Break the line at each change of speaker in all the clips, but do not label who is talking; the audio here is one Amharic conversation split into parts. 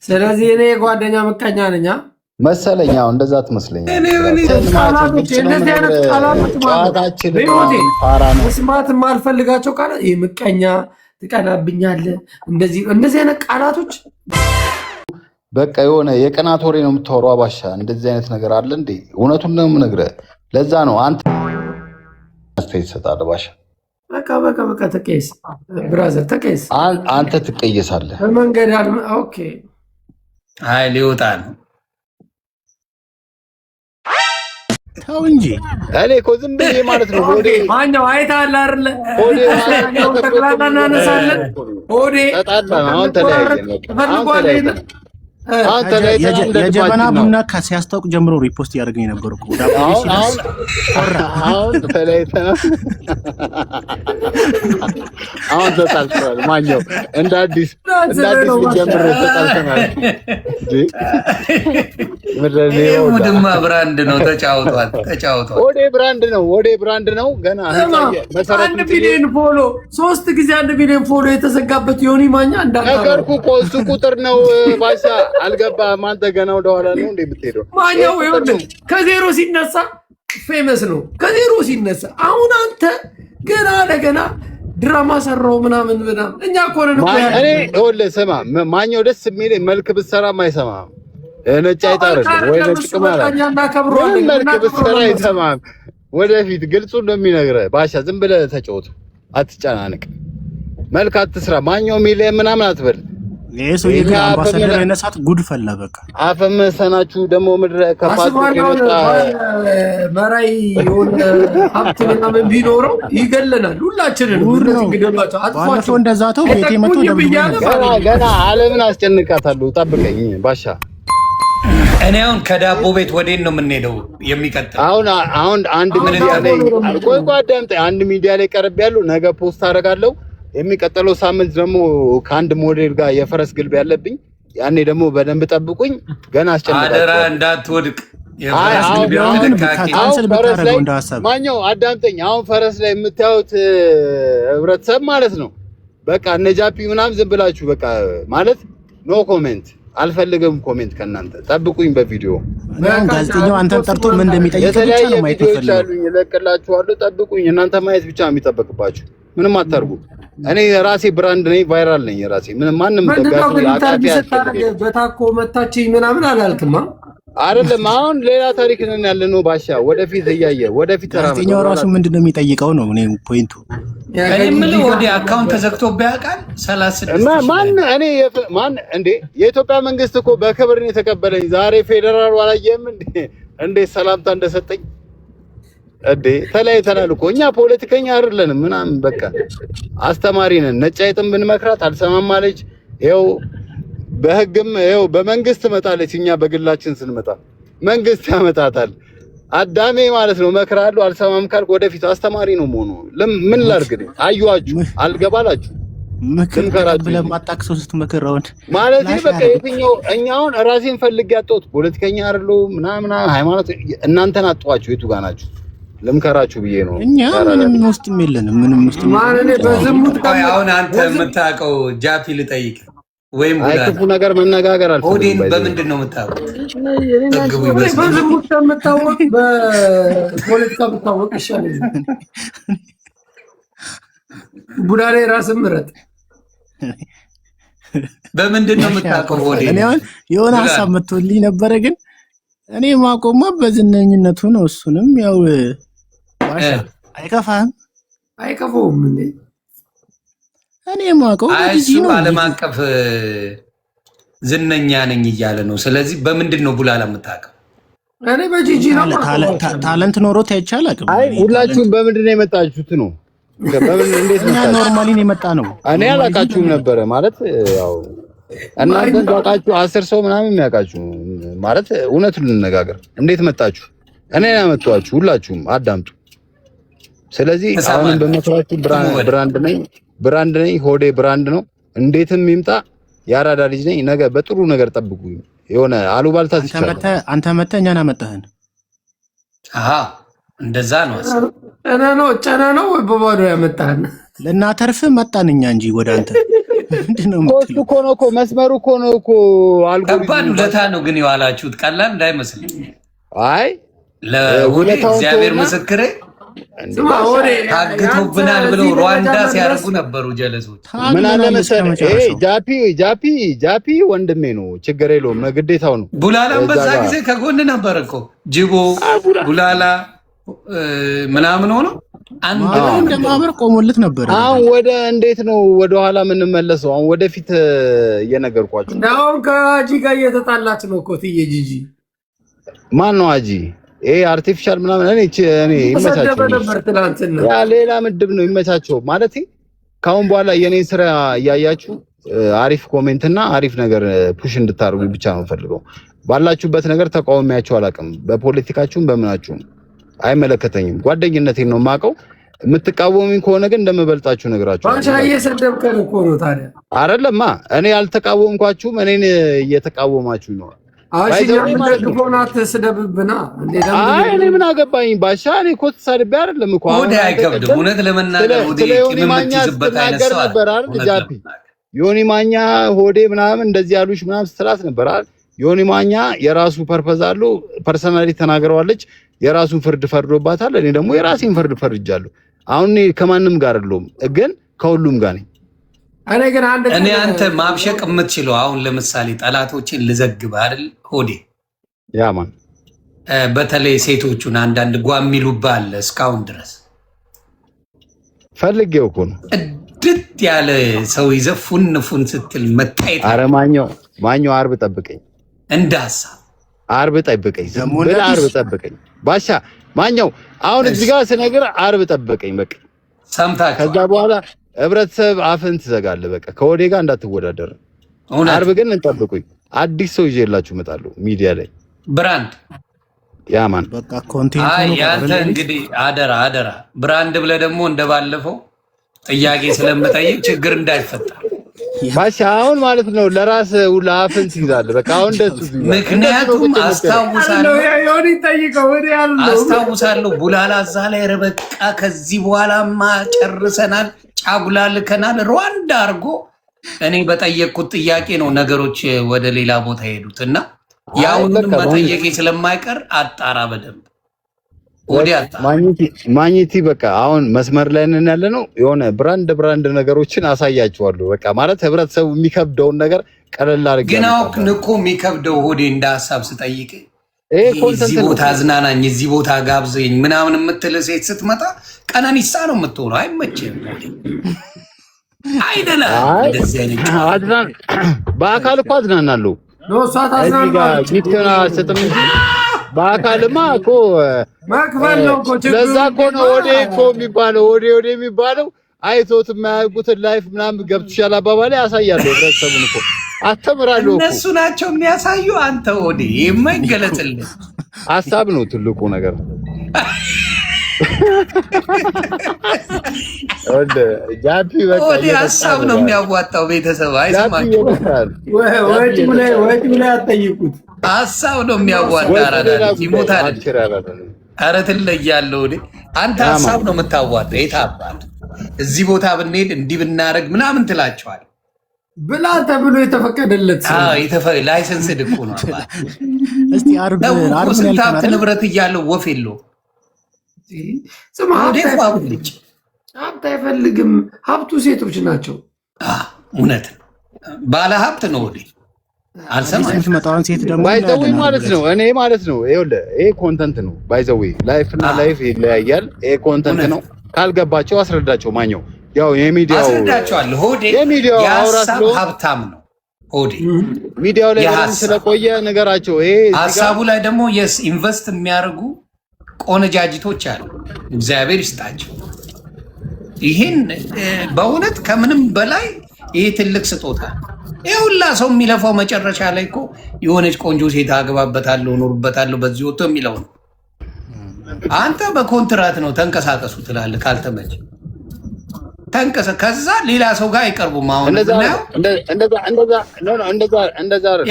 ስለዚህ እኔ ጓደኛ ምቀኛ ነኝ
መሰለኝ። አዎ እንደዛ ትመስለኛለህ።
መስማት የማልፈልጋቸው ቃላት ይሄ ምቀኛ፣ ትቀናብኛለህ፣ እንደዚህ አይነት ቃላቶች
በቃ የሆነ የቅናት ወሬ ነው የምታወራው። አባሻ እንደዚህ አይነት ነገር አለ እንዴ? እውነቱን ነው የምነግርህ። ለዛ ነው አንተ አስተያየት ትሰጣለህ። ባሻ
በቃ ተቀየስ፣ ብራዘር ተቀየስ።
አንተ ትቀየሳለህ
በመንገድ ኦኬ።
አይ ሊወጣ ነው።
ተው እንጂ
እኔ እኮ ዝም ብዬ ማለት ነው። ሆዴ
ማኛው አይተሃል አይደለ?
ሆዴ
ጠቅላላ እናነሳለን። ሆዴ
አሁን ተለያየን።
የጀበና ቡና ሲያስታውቅ ጀምሮ ሪፖስት እያደረገኝ ነበር እኮ
አሁን ተለያይተናል። አሁን ተጣልተናል። ማኛው እንደ አዲስ ጀምሮ ተጣልተናል።
ሙድማ ብራንድ ነው። ተጫውቷል።
ወዴ ብራንድ ነው። ገና
አንድ ቢሊዮን ፎሎ 3 ጊዜ 1 ቢሊዮን ፎሎ የተዘጋበት ዮኒ ማኛ
ነገርኩ እኮ እሱ ቁጥር ነው ባሻ። አልገባህም አንተ ገና ወደኋላ ነው እንዴ የምትሄደው?
ማኛው ይኸውልህ ከዜሮ ሲነሳ ፌመስ ነው። ከዜሮ ሲነሳ አሁን አንተ ገና ለገና ድራማ ሰራው ምናምን እኛ እኮ ነን እኮ
እኔ ይኸውልህ ስማ፣ ማኛው ደስ የሚለኝ መልክ ብትሰራም አይሰማም። ነጭ አይጣርም ወይ ነጭ ቅማላ መልክ ብትሰራ አይሰማም። ወደፊት ግልጹ እንደሚነግረህ ባሻ ዝም ብለህ ተጫወቱ፣ አትጨናነቅ። መልክ አትስራ። ማኛው ሚሊየን ምናምን አትበል።
ለሰው የአምባሳደር አይነሳት ጉድ ፈላ። በቃ
አፈመሰናችሁ ደግሞ ምድረ ከፋት
መራይ የሆነ ሀብት ምናምን ቢኖረው ይገለናል ሁላችንን።
ባለፈው እንደዛ ተው ቤቴ መጥቶ
ገና ዓለምን አስጨንቃታለሁ። ጠብቀኝ ባሻ።
እኔ አሁን ከዳቦ ቤት ወዴት ነው የምንሄደው? የሚቀጥል
አሁን አንድ ሚዲያ ላይ ቆይ አዳምጠኝ። አንድ ሚዲያ ላይ ቀርብ ያለው ነገ ፖስት አደርጋለሁ። የሚቀጥለው ሳምንት ደግሞ ከአንድ ሞዴል ጋር የፈረስ ግልብ ያለብኝ፣ ያኔ ደግሞ በደንብ ጠብቁኝ። ገና አስጨንቃለሁ።
አደራ እንዳትወድቅ።
ማኛው አዳምጠኝ። አሁን ፈረስ ላይ የምታዩት ህብረተሰብ ማለት ነው በቃ እነ ጃፒ ምናምን ዝም ብላችሁ በቃ ማለት ኖ ኮሜንት አልፈልግም። ኮሜንት ከእናንተ ጠብቁኝ። በቪዲዮ
ጋዜጠኛው አንተን ጠርቶ ምን እንደሚጠይቅ ብቻ ነው ማየት ፈልጋለሁ።
እለቅላችኋለሁ። ጠብቁኝ። እናንተ ማየት ብቻ ነው የሚጠበቅባችሁ። ምንም አታርጉ። እኔ ራሴ ብራንድ ነኝ፣ ቫይራል ነኝ ራሴ። ምንም ማንም ደጋፊ አቃፊ
በታኮ መታችኝ ምናምን አላልክማ
አይደለም። አሁን ሌላ ታሪክ ነን ያለነው ባሻ። ወደፊት እያየ ወደፊት ተራመደ።
ጋዜጠኛው ራሱ ምንድነው የሚጠይቀው ነው እኔ ፖይንቱ።
እኔ ምን ወዲ አካውንት ተዘግቶብህ ያውቃል? 36
ማን እንዴ? የኢትዮጵያ መንግስት እኮ በክብር ነው የተቀበለኝ። ዛሬ ፌደራል አላየህም እንዴ ሰላምታ እንደሰጠኝ እንዴ? ተለያይተናል እኮ እኛ ፖለቲከኛ አይደለንም ምናምን በቃ አስተማሪ ነን። ነጭ አይጥም ብንመክራት አልሰማም አለች። ይኸው በህግም ይኸው በመንግስት መጣለች። እኛ በግላችን ስንመጣ መንግስት ያመጣታል። አዳሜ ማለት ነው። መክራለሁ አልሰማም ካልክ ወደፊት አስተማሪ ነው መሆኑ። ምን ላድርግ? አዩዋችሁ አልገባላችሁ
ምክራችሁ ለማጣቅሰው ስትመክራውን
ማለት በቃ የትኛው እኛውን ራሴን ፈልግ ያጣሁት ፖለቲከኛ አይደለሁ ምናምን ሃይማኖት እናንተን አጣኋችሁ። የቱ ጋር ናችሁ? ልምከራችሁ ብዬ ነው።
እኛ ምንም ውስጥ የለንም። ምንም ውስጥ
ማን በዝሙት
አሁን አንተ የምታውቀው ጃፒ ልጠይቅ ወይም
ክፉ ነገር መነጋገር
ኦዲን በምንድን ነው የምታውቀው?
በዝሙት የምታወቅ በፖለቲካ የምታወቅ ይሻላል። ቡዳ ላይ ራስን ምረጥ።
በምንድን ነው የምታውቀው? ኦዲን
እኔ አሁን የሆነ ሀሳብ መጥቶልኝ ነበረ፣ ግን እኔ ማቆማ በዝነኝነቱ ነው። እሱንም ያው ባሻ አይከፋህም?
አይከፋውም እንዴ?
እኔ ማቆም
እሱ ዓለም አቀፍ ዝነኛ ነኝ እያለ ነው። ስለዚህ በምንድን ነው ቡላላ የምታውቀው?
እኔ በጂጂ ነው።
ታለንት ኖሮት አይቻል አቅም።
አይ ሁላችሁም በምንድን ነው የመጣችሁት ነው? በምን እንዴት ነው?
ኖርማሊ ነው የመጣ ነው።
እኔ አላውቃችሁም ነበረ ማለት ያው እናንተ ታውቃችሁ 10 ሰው ምናምን የሚያውቃችሁ ማለት እውነቱን እንነጋገር። እንዴት መጣችሁ? እኔ ያመጣኋችሁ ሁላችሁም አዳምጡ። ስለዚህ አሁን በመሰራችሁ ብራንድ ነኝ። ሆዴ ብራንድ ነው። እንዴትም ይምጣ ያራዳ ልጅ ነኝ። ነገ በጥሩ ነገር ጠብቁኝ። የሆነ አሉባልታ
አንተ መተህ እኛን አመጣህን።
እንደዛ ነው።
ጨና ነው ወይ በባዶ ያመጣህን?
ለናተርፍ መጣን እኛ እንጂ ወደ አንተ
ኮስቱ እኮ ነው እኮ መስመሩ እኮ ነው እኮ አልጎሪዝም።
ከባድ ውለታ ነው ግን የዋላችሁት፣ ቀላል እንዳይመስል።
አይ
ለውለታው እግዚአብሔር ምስክሬ ታግቶብናል ብለው ሩዋንዳ ሲያደርጉ ነበሩ ጀለሶች።
ምን አለ መሰለህ ጃፒ ወንድሜ ነው፣ ችግር የለውም ግዴታው ነው።
ቡላላም በዛ ጊዜ ከጎን ነበር እኮ ጅቦ ቡላላ ምናምን ሆኖ
እንደ ማህበር ቆሞለት ነበር።
አሁን ወደ እንዴት ነው ወደ ኋላ የምንመለሰው? አሁን ወደፊት እየነገርኳችሁ
አሁን ከአጂ ጋር እየተጣላች ነው እኮ ትዬ ጂጂ።
ማን ነው አጂ? ይሄ አርቲፊሻል ምናምን እኔ ይመቻቸው። ያ ሌላ ምድብ ነው ይመቻቸው። ማለት ካሁን በኋላ የኔን ስራ እያያችሁ አሪፍ ኮሜንት እና አሪፍ ነገር ፑሽ እንድታርጉ ብቻ ነው ፈልገው። ባላችሁበት ነገር ተቃውሚያችሁ አላውቅም። በፖለቲካችሁም በምናችሁም አይመለከተኝም። ጓደኝነቴን ነው የማውቀው። የምትቃወሙኝ ከሆነ ግን እንደምበልጣችሁ ነግራችሁ።
ባንቻ እየሰደብከን እኮ ነው ታዲያ።
አይደለማ እኔ አልተቃወምኳችሁም፣ እኔን እየተቃወማችሁ ነው።
አይ ደግፎናት ስደብብና
እኔ ምን አገባኝ ባሻ። እኔ እኮ ተሳድቤ አይደለም እኮ
ወደ አይከብድም። እውነት ለመናገር ወደ
ዮኒ ማኛ ስትናገር ነበር አይደል ጃፒ? ዮኒ ማኛ ሆዴ ምናምን እንደዚህ ያሉሽ ምናምን ስትላት ነበር አይደል? ዮኒ ማኛ የራሱ ፐርፐዝ አለው። ፐርሰናሊ ተናግረዋለች። የራሱን ፍርድ ፈርዶባታል። እኔ ደግሞ የራሴን ፍርድ ፈርጃለሁ። አሁን ከማንም ጋር አይደለም ግን ከሁሉም ጋር ነኝ።
እኔ አንተ ማብሸቅ የምትችለው አሁን ለምሳሌ ጠላቶችን ልዘግብ አይደል ሆዴ?
ያማን
በተለይ ሴቶቹን አንዳንድ ጓሚሉብህ አለ። እስካሁን ድረስ
ፈልጌው እኮ ነው
እድት ያለ ሰው ይዘህ ፉን ስትል መታየት።
ኧረ ማኛው አርብ ጠብቀኝ፣
እንደ ሀሳብ
አርብ ጠብቀኝ፣ አርብ ጠብቀኝ ባሻ። ማኛው አሁን እዚህ ጋር ስነግር አርብ ጠብቀኝ በቃ
ሰምታችሁ።
ከዛ በኋላ ህብረተሰብ አፍን ትዘጋለህ። በቃ ከወዴ ጋር እንዳትወዳደር። አርብ ግን እንጠብቁኝ። አዲስ ሰው ይዤላችሁ እመጣለሁ ሚዲያ ላይ
ብራንድ
ያማን
በቃ ኮንቴንት ነው።
ያንተ እንግዲህ አደራ ብራንድ ብለህ ደግሞ እንደባለፈው ጥያቄ ስለምጠይቅ ችግር እንዳይፈጠር
ባሻ። አሁን ማለት ነው ለራስ ሁላ አፍን ትይዛለህ። በቃ አሁን ደስ ይላል።
ምክንያቱም አስታውሳለሁ ቡላላ እዛ ላይ ረበቃ ከዚህ በኋላማ ጨርሰናል፣ ጫጉላ ልከናል፣ ሩዋንዳ አድርጎ እኔ በጠየቅኩት ጥያቄ ነው ነገሮች ወደ ሌላ ቦታ ሄዱት እና ያውንም መጠየቄ ስለማይቀር አጣራ በደንብ ወዲያ
ማግኘቲ በቃ አሁን መስመር ላይ ነን ያለ ነው። የሆነ ብራንድ ነገሮችን አሳያችኋለሁ። በቃ ማለት ህብረተሰቡ የሚከብደውን ነገር ቀለል አድርገን
ግን አሁን እኮ የሚከብደው ሆዴ እንደ ሀሳብ ስጠይቅ እዚህ ቦታ አዝናናኝ፣ እዚህ ቦታ ጋብዘኝ ምናምን የምትል ሴት ስትመጣ ቀነኒሳ ነው የምትሆነው። አይመችም አይደለ? እንደዚህ አይነት
በአካል እኮ አዝናናለሁ። እዚህ ጋር ጊፍትና ስጥም በአካልማ እኮ
ማክፈል ነው እኮ።
ለዛ እኮ ነው ወዴ እኮ የሚባለው ወዴ የሚባለው። አይቶት የማያውቁትን ላይፍ ምናምን ገብቶሻል አባባሌ ያሳያለሁ። ህብረተሰቡን እኮ አስተምራለሁ።
እነሱ ናቸው የሚያሳዩ። አንተ ወዴ የማይገለጥልህ
ሀሳብ ነው ትልቁ ነገር።
ወዴ ሀሳብ ነው የሚያዋጣው። ቤተሰብ አይሰማችሁም?
ወጪ ላይ አትጠይቁት።
ሀሳብ ነው የሚያዋጣ። አራዳ ይሞታል። ኧረ ትለያለህ ወዴ። አንተ ሀሳብ ነው የምታዋጣ። የታባል እዚህ ቦታ ብንሄድ እንዲህ ብናደርግ ምናምን ትላቸዋል
ብላ ተብሎ የተፈቀደለት
ላይሰንስ ድቁ ነው።
እስቲ አርብ
ስንት ሀብት ንብረት እያለው ወፍ የለውም።
ሀብት አይፈልግም። ሀብቱ ሴቶች ናቸው።
እውነት
ባለ ሀብት ነው ወዴ
አልሰማም። ሴት ደግሞ
ባይዘዌ ማለት ነው። እኔ ማለት ነው ይሄ ኮንተንት ነው። ባይዘዌ ላይፍ እና ላይፍ ይለያያል። ይሄ ኮንተንት ነው። ካልገባቸው አስረዳቸው። ማኛው ያው የሚዲያው
አስረዳቸዋለሁ። ሆዴ የሀሳብ ሀብታም ነው። ሆዴ
ሚዲያው ላይ ስለቆየ ነገራቸው። ይሄ
ሀሳቡ ላይ ደግሞ ኢንቨስት የሚያደርጉ ቆነጃጅቶች አሉ። እግዚአብሔር ይስጣቸው። ይህን በእውነት ከምንም በላይ ይሄ ትልቅ ስጦታ። ይሄ ሁላ ሰው የሚለፋው መጨረሻ ላይ እኮ የሆነች ቆንጆ ሴት አገባበታለሁ፣ እኖርበታለሁ በዚህ ወጥቶ የሚለው ነው። አንተ በኮንትራት ነው ተንቀሳቀሱ ትላለህ። ካልተመቸ ተንቀሳ ከዛ ሌላ ሰው ጋር አይቀርቡም። አሁን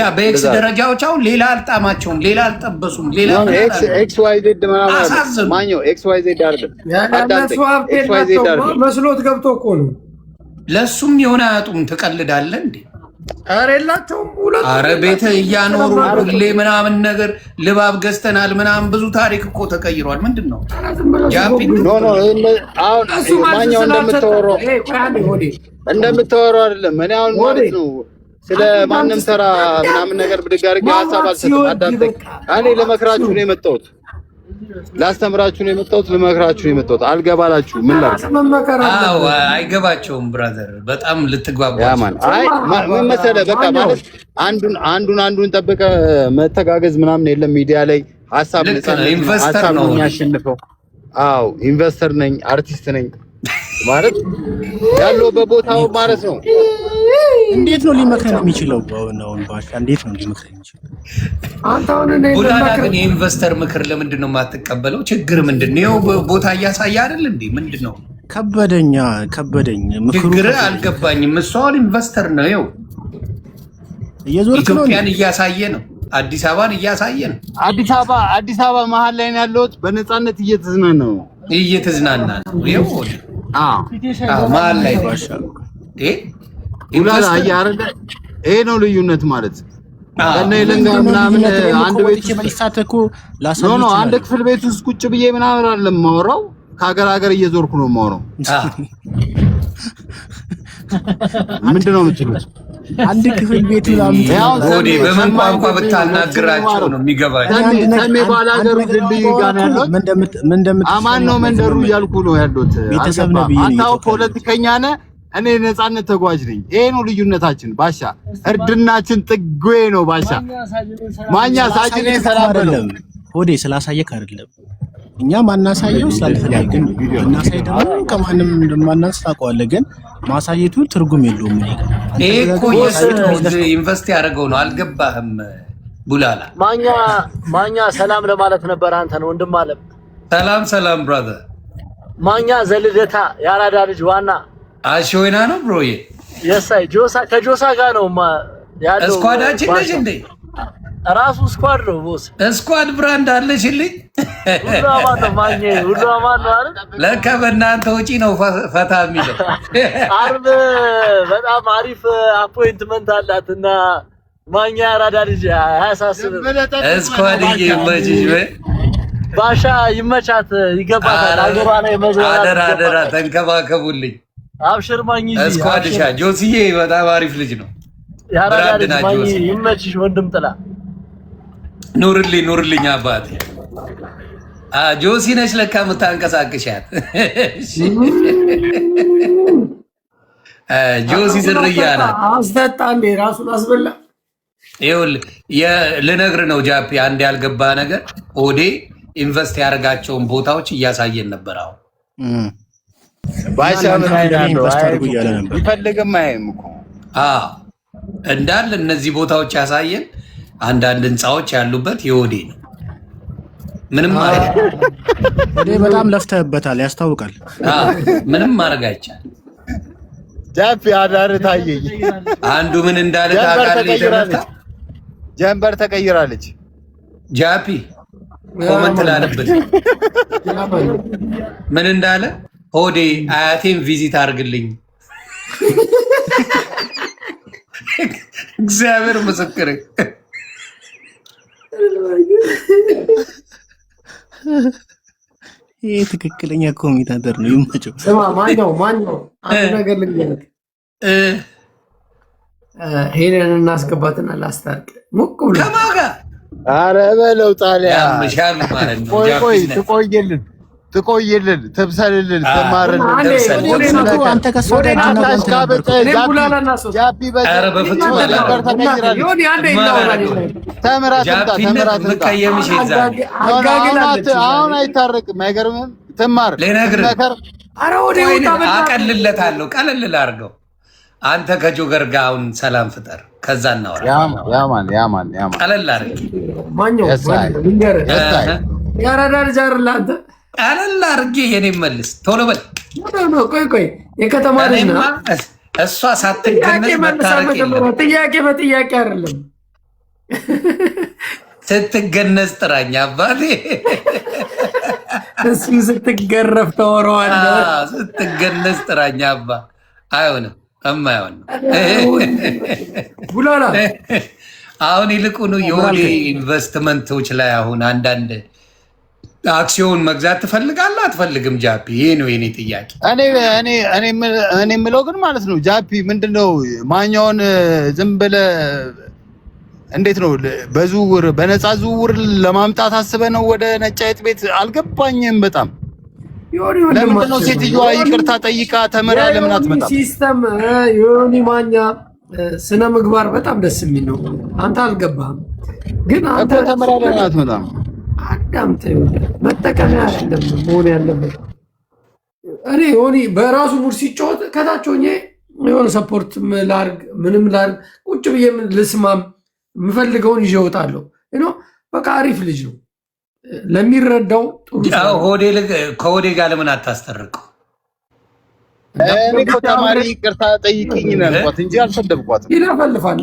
ያ በኤክስ ደረጃዎች አሁን ሌላ አልጣማቸውም፣ ሌላ አልጠበሱም፣ ሌላ
ኤክስ ዋይ ዜድ
አሳዝኑ።
ማኛው ኤክስ ዋይ ዜድ አይደለም
መስሎት ገብቶ እኮ ነው።
ለሱም የሆነ አያጡም። ትቀልዳለህ እንዴ?
ኧረ የላቸውም ሁለት።
ኧረ ቤተ እያኖሩ ሁሌ ምናምን ነገር ልባብ ገዝተናል ምናምን ብዙ ታሪክ እኮ ተቀይሯል። ምንድን ነው ጃፒ?
አሁን ማኛው እንደምታወራው አይደለም። እኔ አሁን ማለት ነው ስለ ማንም ተራ ምናምን ነገር ብድግ አድርጌ ሀሳብ አልሰጥም። አዳምጠኝ። እኔ ለመክራችሁ ነው የመጣሁት፣ ላስተምራችሁ ነው የመጣሁት፣ ልመክራችሁ ነው የመጣሁት። አልገባላችሁ ምን ላድርግ?
አዎ አይገባቸውም ብራዘር፣ በጣም ልትግባባቸው።
ያማን አይ ምን መሰለህ፣ በቃ ማለት አንዱን ጠብቀ መተጋገዝ ምናምን የለም። ሚዲያ ላይ ሀሳብ ነፃነት ሀሳብ ነው የሚያሸንፈው። አዎ ኢንቨስተር ነኝ፣ አርቲስት ነኝ ማለት ያለው በቦታው ማለት ነው።
እንዴት ነው ሊመክረን የሚችለው? አሁን ባሻ እንዴት ነው ሊመክረን የሚችለው?
ቡላላ ግን የኢንቨስተር ምክር ለምንድን ነው የማትቀበለው? ችግር ምንድን ነው? ቦታ እያሳየ አይደል እንዴ? ምንድን ነው ከበደኝ ምክሩ ችግር አልገባኝም። እሱ አሁን ኢንቨስተር ነው፣ ይኸው
እየዞርክ ነው፣
ኢትዮጵያን እያሳየ ነው፣ አዲስ አበባን እያሳየ ነው።
አዲስ አበባ መሀል ላይ ያለሁት በነፃነት እየተዝናና ነው። ይኸው መሀል ላይ ባሻ ይሄ ነው ልዩነት ማለት ከነ ይለንጋ ምናምን አንድ ቤት አንድ ክፍል ቤት ውስጥ ቁጭ ብዬ ምናምን አይደለም የማወራው፣ ከሀገር እየዞርኩ ነው የማወራው። ምንድን ነው የምትሉት?
አንድ ክፍል ቤት
ወዴ በምን ቋንቋ ብታናግራቸው ነው የሚገባቸው?
ሰሜ ባለ ሀገሩ ድልድይ ጋር ነው ያሉት። አማን ነው መንደሩ እያልኩ ነው ያሉት። አንተው ፖለቲከኛ ነህ፣ እኔ ነፃነት ተጓዥ ነኝ። ይሄ ነው ልዩነታችን። ባሻ እርድናችን ጥጉ ነው። ባሻ ማኛ ሳጅኔ ሰላም አይደለም
ሆዴ ስላሳየክ አይደለም። እኛ ማናሳየው ስላልፈለግን እናሳይ ደግሞ ከማንም እንደማናንስ ታውቀዋለህ። ግን ማሳየቱ ትርጉም የለውም።
ይሄ እኮ ኢንቨስት ያደረገው ነው። አልገባህም ቡላላ?
ማኛ ሰላም ለማለት ነበር። አንተ ነው ወንድም አለም።
ሰላም ብራዘር።
ማኛ ዘልደታ ያራዳ ልጅ ዋና
አሽወይና ነው ብሮዬ።
የሳይ ከጆሳ ጋር ነው ያለው።
እስኳዳችን ነሽ እንዴ?
ራሱ ስኳድ ነው ቦስ።
ስኳድ ብራንድ አለሽልኝ።
ሁሉ አማን ነው ማኛ፣ ሁሉ አማን ነው አይደል?
ለካ በእናንተ ውጪ ነው ፈታ የሚለው።
አርብ በጣም አሪፍ አፖይንትመንት አላትና ማኛ ያራዳ ልጅ አያሳስብም።
ስኳድዬ ይመችሽ ወይ
ባሻ፣ ይመቻት፣ ይገባታል። አገሯ ላይ መዝራት
አደራ ተንከባከቡልኝ።
አብሽር ማኝ
እስኳድሻ ጆሲዬ በጣም አሪፍ ልጅ ነው።
ያራዳ ልጅ ማኝ ይመችሽ ወንድም ጥላ።
ኑርልኝ አባቴ። ጆሲ ነሽ ለካ የምታንቀሳቅሻት። ጆሲ ዝርያ ናት።
አስጠጣ እንዴ ራሱን አስበላ።
ይኸውልህ ልነግርህ ነው ጃፒ፣ አንድ ያልገባ ነገር ኦዴ ኢንቨስት ያደረጋቸውን ቦታዎች እያሳየን ነበር። አሁን
ባሻ ምን አይናለው ይፈልግም አይም እኮ
እንዳለ እነዚህ ቦታዎች ያሳየን። አንዳንድ ህንፃዎች ያሉበት የኦዴ ነው። ምንም ማለት
ኦዴ በጣም ለፍተህበታል፣ ያስታውቃል።
ምንም ማድረግ አይቻልም።
ጃፒ አዳር ታየኝ።
አንዱ ምን እንዳለ ታውቃለህ?
ጀንበር ተቀይራለች።
ጃፒ ኮመንት ላለበት ምን እንዳለ ኦዴ አያቴን ቪዚት አድርግልኝ። እግዚአብሔር ምስክር።
ይሄ ትክክለኛ ኮሚታተር ነው። ይመቸው።
ስማ ማነው አንድ ነገር ልንገርህ። ሄደን እናስገባትና ላስታርቅ ሙቅ ብሎ
ከማን ጋር?
ኧረ በለው ጣሊያ
ያምሻል ማለት ነው።
ቆይ ትቆይልን ትብሰልልን ትማርልን።
አንተ ከሶደ
አሁን አይታረቅም። አይገርምም? ትማር
አቀልለታለሁ። ቀለል አድርገው። አንተ ከጆገር ጋር አሁን ሰላም ፍጠር፣ ከዛ እናወራ።
ያማን
ቀለል አድርጌ
ያራዳ ልጅ አይደል አንተ?
ቀለል አድርጌ የኔን መልስ ቶሎ በል።
ቆይ የከተማ ልጅ ነው።
እሷ ሳትገነዝ መታረቅ የለም።
ጥያቄ በጥያቄ አይደለም።
ስትገነዝ ጥራኝ አባቴ።
እሱ ስትገረፍ ተወረዋለህ።
ስትገነዝ ጥራኝ አባ። አይሆንም እማይሆን
ቡላላ
አሁን ይልቁኑ የወዴ ኢንቨስትመንቶች ላይ አሁን አንዳንድ አክሲዮን መግዛት ትፈልጋለህ አትፈልግም? ጃፒ ይሄ ነው የኔ ጥያቄ።
እኔ የምለው ግን ማለት ነው ጃፒ ምንድነው ማኛውን ዝም ብለህ እንዴት ነው በዝውውር በነፃ ዝውውር ለማምጣት አስበህ ነው ወደ ነጫይት ቤት? አልገባኝም በጣም ለምንድን ነው ሴትዮዋ ይቅርታ ጠይቃ ተመራ ለምን አትመጣም?
ሲስተም ዮኒ ማኛ ስነ ምግባር በጣም ደስ የሚል ነው። አንተ አልገባህም ግን አንተ
ተመራ ለምን አትመጣም?
አዳምጥ መጠቀሚያ አይደለም መሆን ያለበት። እኔ ዮኒ በራሱ ሙድ ሲጫወት ከታች ሆኜ የሆነ ሰፖርት ላርግ ምንም ላርግ ቁጭ ብዬ ልስማም የምፈልገውን ይዤ እወጣለሁ። በቃ አሪፍ ልጅ ነው ለሚረዳው ጥሩ።
ከሆዴ ጋር ለምን አታስጠርቀው?
እኔ እኮ ተማሪ ይቅርታ ጠይቅኝ ነው ያልኳት እንጂ አልሰደብኳትም።
ይለፈልፋል።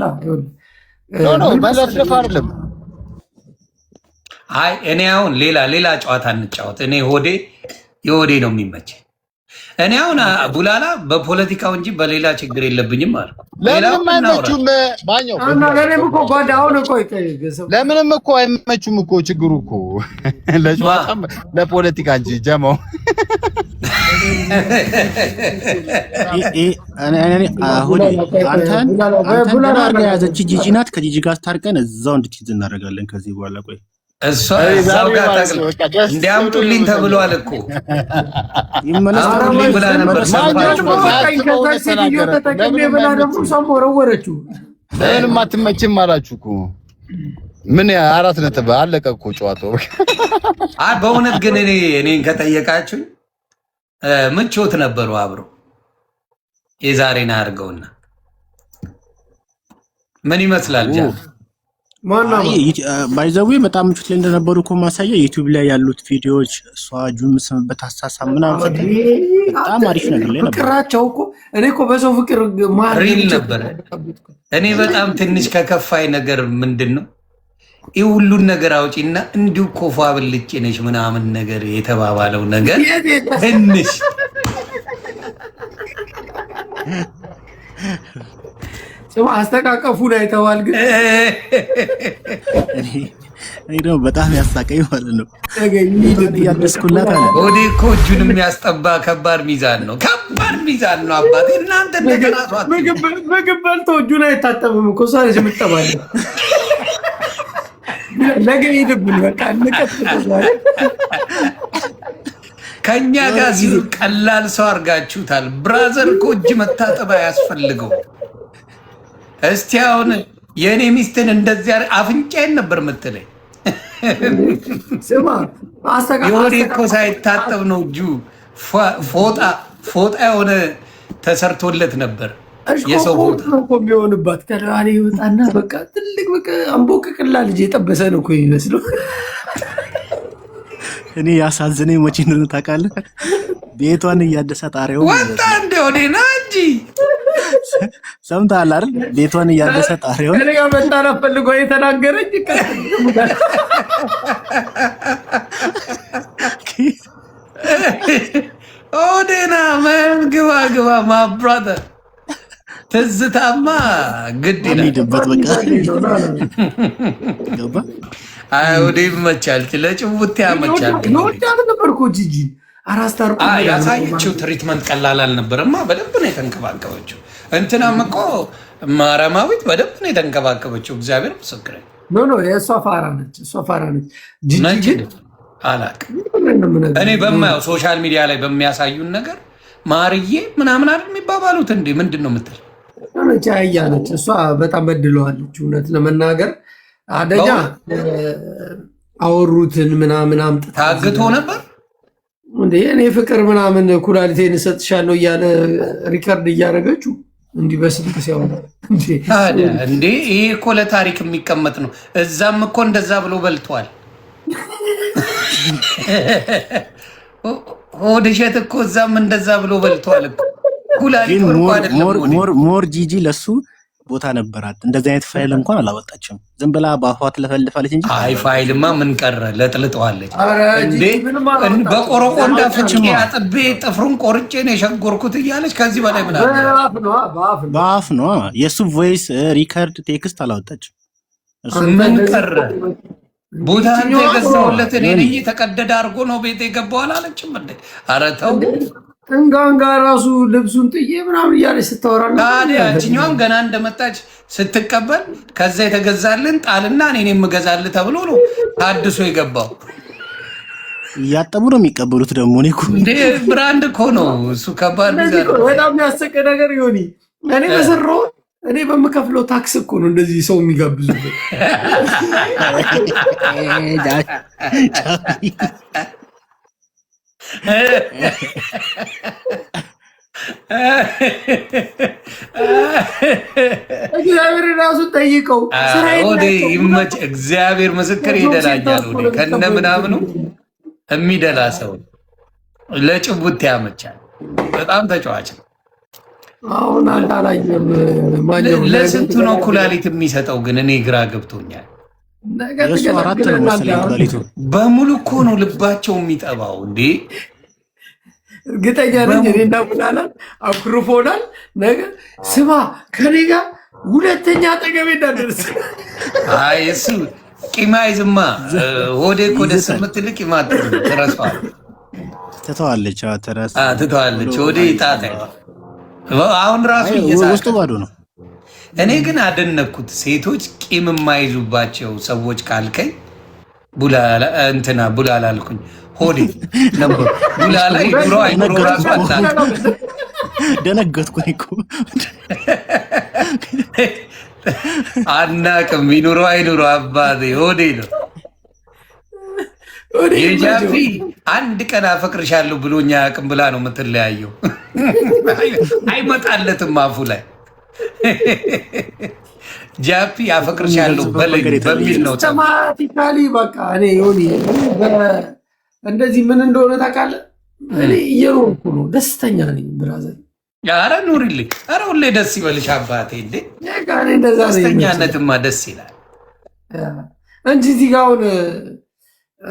መለፍለፍ አይደለም።
አይ እኔ አሁን ሌላ ጨዋታ እንጫወት። እኔ የሆዴ ነው የሚመቸኝ። እኔ አሁን ቡላላ በፖለቲካው እንጂ በሌላ ችግር የለብኝም አልኩ።
ለምንም አይመቹም ማኛው ለምንም እኮ አይመቹም እኮ ችግሩ እኮ ለጨዋታም ለፖለቲካ እንጂ ጀማው
አንተን ጋር ያዘች ጂጂ ናት። ከጂጂ ጋር ታርቀን እዛው እንድትይዝ እናደርጋለን ከዚህ በኋላ ቆይ
እዛው ጋር እንዲያምጡልኝ ተብሏል እኮ ይመለስልኝ ብላ ነበር።
ወረወረችው
ምንም አትመችም አላችሁ እኮ ምን 4 ነጥብ አለቀ እኮ ጨዋታው።
በእውነት ግን እኔን ከጠየቃችሁ ምቾት ነበሩ አብሮ የዛሬን አድርገውና ምን ይመስላል ጃ
ባይዘዌ በጣም ምቹት ላይ እንደነበሩ እኮ ማሳያ ዩቲዩብ ላይ ያሉት ቪዲዮዎች እሷ ጁም ስምበት ሐሳብ ምናምን በጣም አሪፍ ነገር ላይ ነበር።
ፍቅራቸው እኮ እኔ እኮ በሰው ፍቅር
ሪል ነበር። እኔ በጣም ትንሽ ከከፋይ ነገር ምንድነው ይህ ሁሉን ነገር አውጪና እንዲሁ ኮፋ ብልጭ ነሽ ምናምን ነገር የተባባለው ነገር ትንሽ
አስተቃቀፉን አይተዋል። ግን
እኔ ደግሞ በጣም ያሳቀኝ ማለት ነው እያደስኩላት አለ።
ሆዴ እኮ እጁን የሚያስጠባ ከባድ ሚዛን ነው፣ ከባድ ሚዛን ነው። አባቴ እናንተ እንደገናቷት
ምግብ በልቶ እጁን አይታጠብም እኮ እሷ ነች የምትጠባለው። ነገ ሄድብን በቃ
ከእኛ ጋር ሲሉ ቀላል ሰው አድርጋችሁታል። ብራዘር እኮ እጅ መታጠብ አያስፈልገው። እስቲ አሁን የእኔ ሚስትን እንደዚያ አፍንጫዬን ነበር የምትለኝ። የሆዴ እኮ ሳይታጠብ ነው እጁ ፎጣ የሆነ ተሰርቶለት ነበር። የሰው ፎጣ
የሚሆንባት ከላሪ ይወጣና በቃ ትልቅ በቃ አምቦቅቅላ ልጅ የጠበሰ ነው እኮ የሚመስለው።
እኔ ያሳዝነኝ መቼ እንደሆነ ታውቃለህ? ቤቷን እያደሰ ጣሪያው
ወጣ እንደ ሆዴና እንጂ
ሰምተሃል አይደል? ቤቷን እያደሰ ጣሪያው
እኔ ጋር መጣና ፈልጎ የተናገረኝ
ሆዴና ምን ግባ ማብራተር ትዝታማ ግድ
ይላል። በቃ ገባ
ወደ ይመቻል ለጭውት ያመቻል።
ነበር እኮ ጂጂ አራስታር
ያሳየችው ትሪትመንት ቀላል አልነበረማ። በደንብ ነው የተንከባከበችው። እንትናም እኮ ማረማዊት በደንብ ነው የተንከባከበችው። እግዚአብሔር ምስክሬ
ኖ የእሷ ፋራ ነች። ጂጂ
አላቅም። እኔ በማየው ሶሻል ሚዲያ ላይ በሚያሳዩን ነገር ማርዬ ምናምን አይደል የሚባባሉት። እንዴ ምንድን ነው የምትል
ነች? አህያ ነች እሷ። በጣም በድለዋለች እውነት ለመናገር አደጋ አወሩትን ምናምን አምጥታ
ታግቶ ነበር
እንዴ እኔ ፍቅር ምናምን ኩላሊቴን እሰጥሻለሁ እያለ ሪከርድ እያደረገችው እንዲህ በስልክ ሲያወራ
እንዴ ይሄ እኮ ለታሪክ የሚቀመጥ ነው። እዛም እኮ እንደዛ ብሎ በልቷል። ሆድ እሸት እኮ እዛም እንደዛ ብሎ በልቷል እኮ ኩላሊት
ሞር ጂጂ ለሱ ቦታ ነበራት። እንደዚህ አይነት ፋይል እንኳን አላወጣችም። ዝም ብላ በአፏ ትለፈልፋለች እንጂ
አይ ፋይልማ ምን ቀረ ለጥልጠዋለች እንዴ በቆረቆንዳ ፍጭቄ አጥቤ ጥፍሩን ቆርጬ ነው የሸጎርኩት እያለች ከዚህ በላይ ምን አለ?
በአፍ ነው የሱ ቮይስ ሪከርድ ቴክስት አላወጣችም።
ምን ቀረ? ቦታ አንተ የገዛሁለት እኔ ነኝ ተቀደደ አድርጎ ነው ቤት የገባው አላለችም እንዴ? ኧረ ተው
እንጋንጋ ራሱ ልብሱን ጥዬ ምናምን እያለች ስታወራ
ታዲያ ያችኛዋን ገና እንደመጣች ስትቀበል ከዛ የተገዛልን ጣልና እኔ የምገዛልህ ተብሎ ነው ታድሶ የገባው።
እያጠቡ ነው የሚቀበሉት ደግሞ እኔ እኮ
እንዴ ብራንድ እኮ ነው እሱ። ከባድ
በጣም የሚያስቅ ነገር ይሆን እኔ በሰራው እኔ በምከፍለው ታክስ እኮ ነው እንደዚህ ሰው የሚጋብዙበት። እግዚአብሔር ራሱ ጠይቀው
ይመች። እግዚአብሔር ምስክር ይደላኛል። ከነ ምናምኑ የሚደላ ሰው ለጭቡት ያመቻል። በጣም ተጫዋች ነው።
አሁን አላላየም ማኛው
ለስንቱ ነው ኩላሊት የሚሰጠው? ግን እኔ ግራ ገብቶኛል። በሙሉ እኮ ነው ልባቸው የሚጠባው እንዴ።
እርግጠኛ ነኝ እኔና ሙላላን አኩርፎናል። ነገ ስማ ከኔ ጋር ሁለተኛ አጠገቤ እንዳደርስ።
አይ እሱ ቂማ ይዝማ ሆዴ እኮ ደስ የምትል ቂማ
ትተዋለች።
ትተዋለች ሆዴ ይጣጣ። አሁን ራሱ
ውስጡ ባዶ ነው።
እኔ ግን አደነኩት። ሴቶች ቂም የማይዙባቸው ሰዎች ካልከኝ ቡላላ እንትና ቡላላ አልኩኝ ሆዴ ነበር ቡላላ ይግሮ አይግሮ ራሱ
ደነገጥኩኝ እኮ
አናቅም ይኑሮ አይኑሮ አባቴ ሆዴ ነው። የጃፒ አንድ ቀን አፈቅርሻለሁ ብሎኛ አያውቅም ብላ ነው የምትለያየው። አይመጣለትም አፉ ላይ ጃፒ አፈቅርሻለሁ በሚል ነው
ተማቲካሊ በቃ እኔ ዮኒ እንደዚህ ምን እንደሆነ ታውቃለህ? እኔ እየኖርኩ ነው፣ ደስተኛ ነኝ ብራዘር።
ኧረ ኑሪልኝ፣ ኧረ ሁሌ ደስ ይበልሽ አባቴ። እንዴ ደስተኛነትማ ደስ ይላል
እንጂ እዚህ ጋ አሁን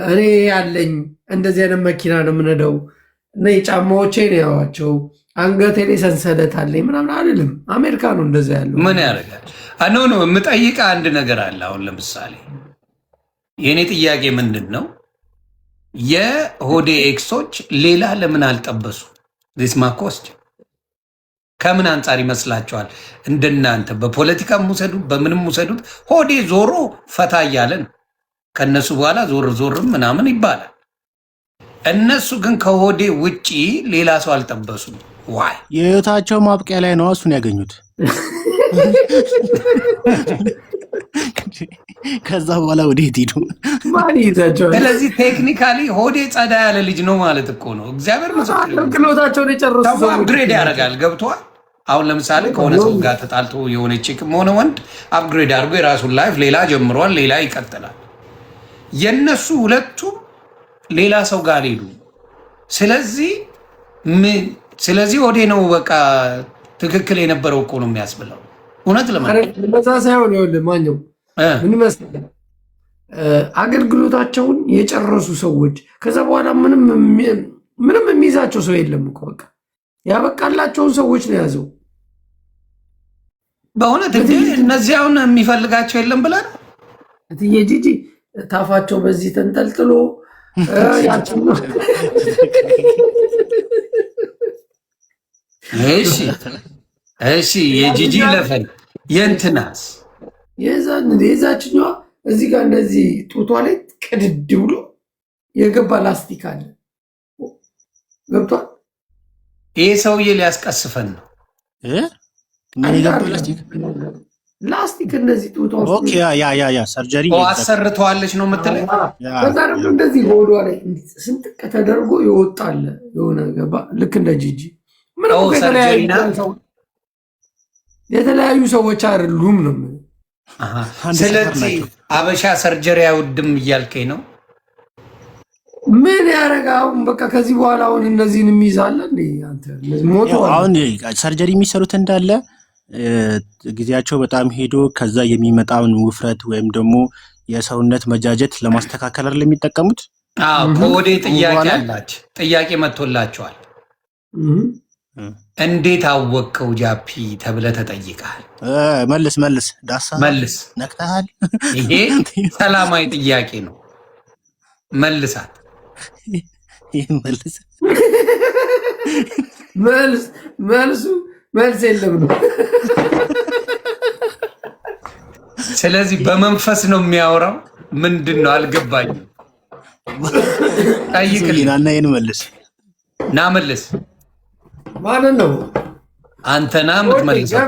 እኔ ያለኝ እንደዚህ አይነት መኪና ነው የምነዳው እና ጫማዎቼ ነው ያዋቸው አንገቴ ላይ ሰንሰለት አለኝ ምናምን አይደለም። አሜሪካ ነው እንደዛ ያለው።
ምን ያደርጋል? ኖ የምጠይቀህ አንድ ነገር አለ። አሁን ለምሳሌ የእኔ ጥያቄ ምንድን ነው፣ የሆዴ ኤክሶች ሌላ ለምን አልጠበሱ? ዚስ ማኮስት ከምን አንጻር ይመስላችኋል? እንደናንተ በፖለቲካም ውሰዱት በምንም ውሰዱት ሆዴ ዞሮ ፈታ እያለ ነው። ከእነሱ በኋላ ዞርም ምናምን ይባላል። እነሱ ግን ከሆዴ ውጪ ሌላ ሰው አልጠበሱም። ዋይ
የህይወታቸው ማብቂያ ላይ ነው እሱን ያገኙት። ከዛ በኋላ ወዴት ሄዱ?
ስለዚህ ቴክኒካሊ ሆዴ ጸዳ ያለ ልጅ ነው ማለት እኮ ነው። እግዚአብሔር
አገልግሎታቸውን የጨረሱ
አፕግሬድ ያደርጋል። ገብቷል? አሁን ለምሳሌ ከሆነ ሰው ጋር ተጣልቶ የሆነ ቺክም ሆነ ወንድ አፕግሬድ አድርጎ የራሱን ላይፍ ሌላ ጀምሯል፣ ሌላ ይቀጥላል። የነሱ ሁለቱም ሌላ ሰው ጋር ሄዱ። ስለዚህ ሆዴ ነው በቃ ትክክል የነበረው እኮ ነው የሚያስብለው። እውነት
ለዛ ሳይሆን ይኸውልህ ማኘው ምን ይመስላል አገልግሎታቸውን የጨረሱ ሰዎች ከዛ በኋላ ምንም የሚይዛቸው ሰው የለም እኮ በቃ ያበቃላቸውን ሰዎች ነው ያዘው።
በእውነት እንጂ እነዚህ አሁን የሚፈልጋቸው የለም ብለን
እትዬ ጂጂ ታፋቸው በዚህ ተንጠልጥሎ ያችን ነው።
እሺ የጂጂ ለፈን የእንትናስ
የዛችኛዋ እዚህ ጋር እንደዚህ ጡቷ ላይ ቅድድ ብሎ የገባ ላስቲክ አለ። ገብቷል።
ይሄ ሰውዬ ሊያስቀስፈን ነው።
ላስቲክ እንደዚህ ጡቷ
ያ ሰርጀሪ
አሰርተዋለች ነው የምትለኝ።
ከዛ ደግሞ እንደዚህ ሆዷ ላይ ስንጥቅ ተደርጎ ይወጣል የሆነ ገባ ልክ እንደ ጂጂ የተለያዩ ሰዎች አይደሉም ነው።
ስለዚህ አበሻ ሰርጀሪ አይወድም እያልከኝ ነው?
ምን ያደርግ አሁን በቃ ከዚህ በኋላ አሁን እነዚህን የሚይዛለ እንዴ? አንተ ሞቶ
አሁን ሰርጀሪ የሚሰሩት እንዳለ ጊዜያቸው በጣም ሄዶ ከዛ የሚመጣውን ውፍረት ወይም ደግሞ የሰውነት መጃጀት ለማስተካከል አይደል የሚጠቀሙት?
ከወዴ ጥያቄ አላችሁ? ጥያቄ መጥቶላቸዋል። እንዴት አወቅከው ጃፒ ተብለህ ተጠይቀሃል።
መልስ ዳሳ
መልስ
ነክተሃል።
ይሄ ሰላማዊ ጥያቄ ነው። መልሳት።
መልስ የለም ነው።
ስለዚህ በመንፈስ ነው የሚያወራው። ምንድን ነው አልገባኝም። ጠይቅልኝ። ና መልስ።
ማንን ነው
አንተና የምትመልሰው?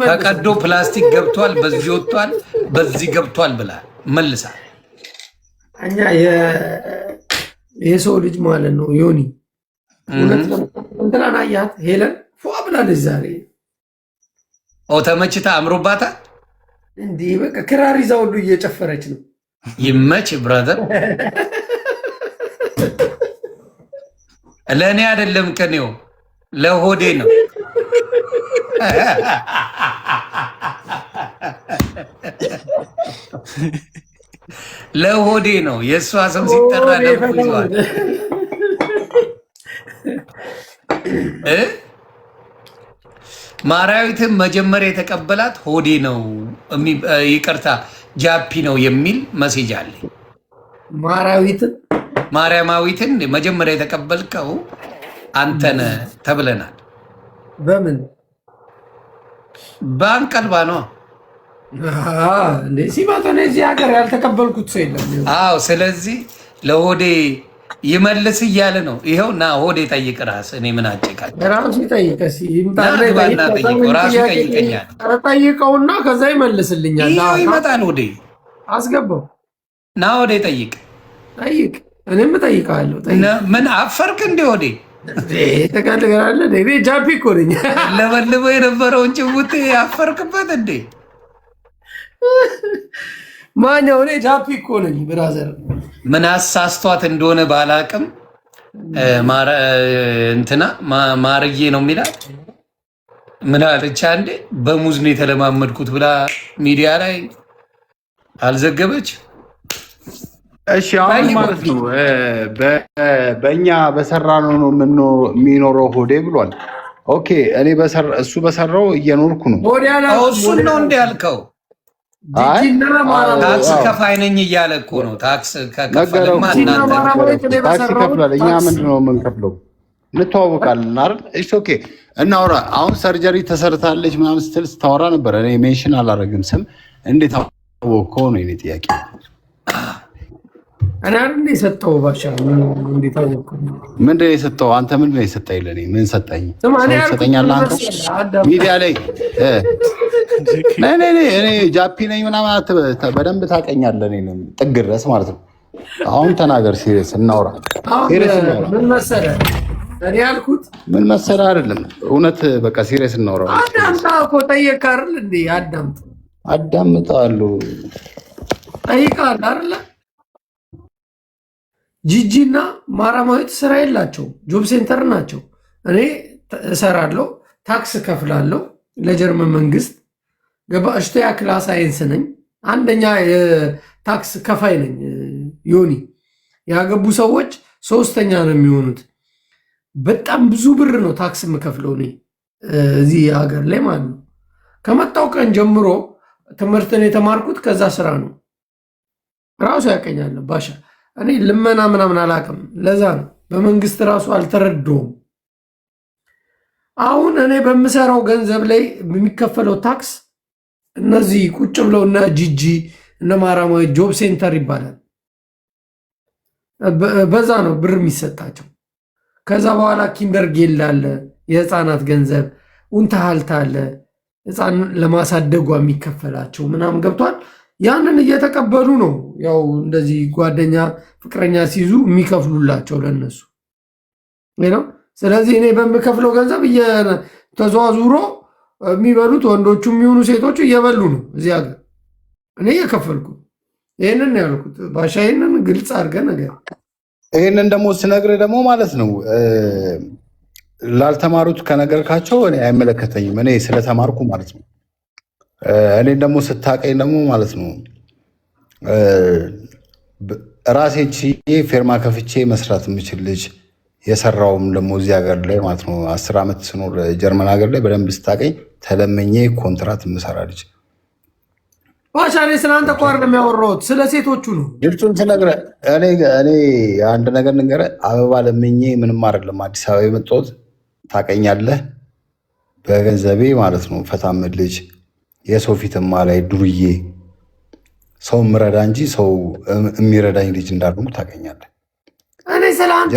ተቀዶ ፕላስቲክ ገብቷል፣ በዚህ ወጥቷል፣ በዚህ ገብቷል ብላል። መልሳል።
እኛ የሰው ልጅ ማለት ነው ዮኒ እንትናን አያት ሄለን ፏ ብላለች ዛሬ።
ተመችታ አምሮባታል።
እንዲህ በቃ ክራር ይዛ ሁሉ እየጨፈረች ነው።
ይመች ብራዘር። ለእኔ አይደለም ከኔው ለሆዴ ነው። ለሆዴ ነው። የእሷ ስም ሲጠራ ደንቡ ይዘዋል። ማርያዊትን መጀመሪያ የተቀበላት ሆዴ ነው፣ ይቅርታ ጃፒ ነው የሚል መሴጅ አለኝ። ማርያማዊትን መጀመሪያ የተቀበልከው አንተነ ተብለናል።
በምን
በአንቀልባ ነው
እንዴ? ሲባቶ እዚህ ሀገር ያልተቀበልኩት ሰው የለም።
አዎ፣ ስለዚህ ለሆዴ ይመልስ እያለ ነው። ይኸው ና ሆዴ ጠይቅ ራስ። እኔ ምን አጨቃል?
ራሱ ይጠይቅ።
ራሱ ይጠይቀኛል።
ጠይቀውና ከዛ ይመልስልኛል።
ይመጣል። ሆዴ
አስገባው።
ና ሆዴ ጠይቅ።
እኔም እጠይቃለሁ።
ምን አፈርክ እንዴ? ሆዴ
ተቃልገራለ። ጃፒ እኮ ነኝ።
ለበልበ የነበረውን ጭውት ያፈርክበት እንዴ?
ማኛው? እኔ ጃፒ እኮ ነኝ ብራዘር።
ምን አሳስቷት እንደሆነ ባላቅም እንትና ማርዬ ነው የሚላት። ምን አለች አንዴ በሙዝ ነው የተለማመድኩት ብላ ሚዲያ ላይ አልዘገበች?
እሺ አሁን ማለት ነው በእኛ በሰራ ነው የሚኖረው ሆዴ ብሏል። ኦኬ እኔ እሱ በሰራው እየኖርኩ ነው።
እሱን ነው እንደ ያልከው? ታክስ ከፋይ ነኝ እያለ እኮ ነው። ታክስ ከከፈለማ
ታክስ ይከፍላል። እኛ ምንድን ነው የምንከፍለው? እንተዋወቃለን አይደል? እሺ ኦኬ እናውራ። አሁን ሰርጀሪ ተሰርታለች ምናምን ስትል ስታወራ ነበር። እኔ ሜንሽን አላደረግም ስም። እንዴት አወቅከው ነው የእኔ ጥያቄ።
እኔ አይደል የሰጠው ባሻ? እንዴት አወቅከው?
ምንድን ነው የሰጠው? አንተ ምንድን ነው የሰጠኝ? ለእኔ ምን ሰጠኝ? ሰጠኛለህ አንተ ሚዲያ ላይ እኔ ጃፒ ነኝ ምናምን በደንብ ታውቀኛለህ። እኔ ጥግ ድረስ ማለት ነው። አሁን ተናገር። ሲሪየስ እናውራ።
ምን መሰለህ እኔ ያልኩት
ምን መሰለህ አይደለም እውነት። በቃ ሲሪየስ እናውራ።
አዳምጣ እኮ ጠየቅህ አይደል እንዴ?
አዳምጣለሁ።
ጠይቀሃል አይደለ? ጂጂ እና ማራማዊት ስራ የላቸው፣ ጆብ ሴንተር ናቸው። እኔ እሰራለሁ፣ ታክስ ከፍላለሁ ለጀርመን መንግስት። ገባሽተያ ክላስ ሳይንስ ነኝ፣ አንደኛ የታክስ ከፋይ ነኝ። ዮኒ ያገቡ ሰዎች ሶስተኛ ነው የሚሆኑት። በጣም ብዙ ብር ነው ታክስ የምከፍለው እኔ እዚህ ሀገር ላይ ማለት ነው። ከመጣው ቀን ጀምሮ ትምህርትን የተማርኩት ከዛ ስራ ነው። ራሱ ያቀኛል ባሻ። እኔ ልመና ምናምን አላውቅም። ለዛ ነው በመንግስት ራሱ አልተረዳውም። አሁን እኔ በምሰራው ገንዘብ ላይ የሚከፈለው ታክስ እነዚህ ቁጭ ብለው እነ ጂጂ እነ ማራማዊ ጆብ ሴንተር ይባላል። በዛ ነው ብር የሚሰጣቸው። ከዛ በኋላ ኪንደርጌል አለ፣ የህፃናት ገንዘብ ኡንታሃልት አለ፣ ህፃን ለማሳደጓ የሚከፈላቸው ምናምን ገብቷል። ያንን እየተቀበሉ ነው ያው እንደዚህ ጓደኛ ፍቅረኛ ሲይዙ የሚከፍሉላቸው ለነሱ ነው። ስለዚህ እኔ በምከፍለው ገንዘብ ተዘዋዙሮ የሚበሉት ወንዶቹ የሚሆኑ ሴቶቹ እየበሉ ነው እዚህ ሀገር። እኔ እየከፈልኩ ይህንን ያልኩት ባሻ። ይህንን ግልጽ አድርገህ ነገር
ይህንን ደግሞ ስነግርህ ደግሞ ማለት ነው ላልተማሩት ከነገርካቸው እኔ አይመለከተኝም። እኔ ስለተማርኩ ማለት ነው። እኔን ደግሞ ስታቀኝ ደግሞ ማለት ነው ራሴ ችዬ ፌርማ ከፍቼ መስራት የምችል ልጅ የሰራውም ደግሞ እዚህ ሀገር ላይ ማለት ነው 10 ዓመት ስኖር ጀርመን ሀገር ላይ በደንብ ስታቀኝ ተለመኜ ኮንትራት የምሰራ ልጅ
ባሻ። እኔ ስለአንተ እኮ አይደለም የሚያወራሁት ስለ ሴቶቹ ነው።
ግልጹን ስነግርህ እኔ አንድ ነገር ንገረህ፣ አበባ ለምኜ ምንም አይደለም አዲስ አበባ የመጣሁት ታቀኛለህ። በገንዘቤ ማለት ነው ፈታምድ ልጅ የሰው ፊትማ ላይ ዱርዬ ሰው ምረዳ እንጂ ሰው የሚረዳኝ ልጅ እንዳልሆንኩ ታቀኛለህ።
እኔ ስለአንተ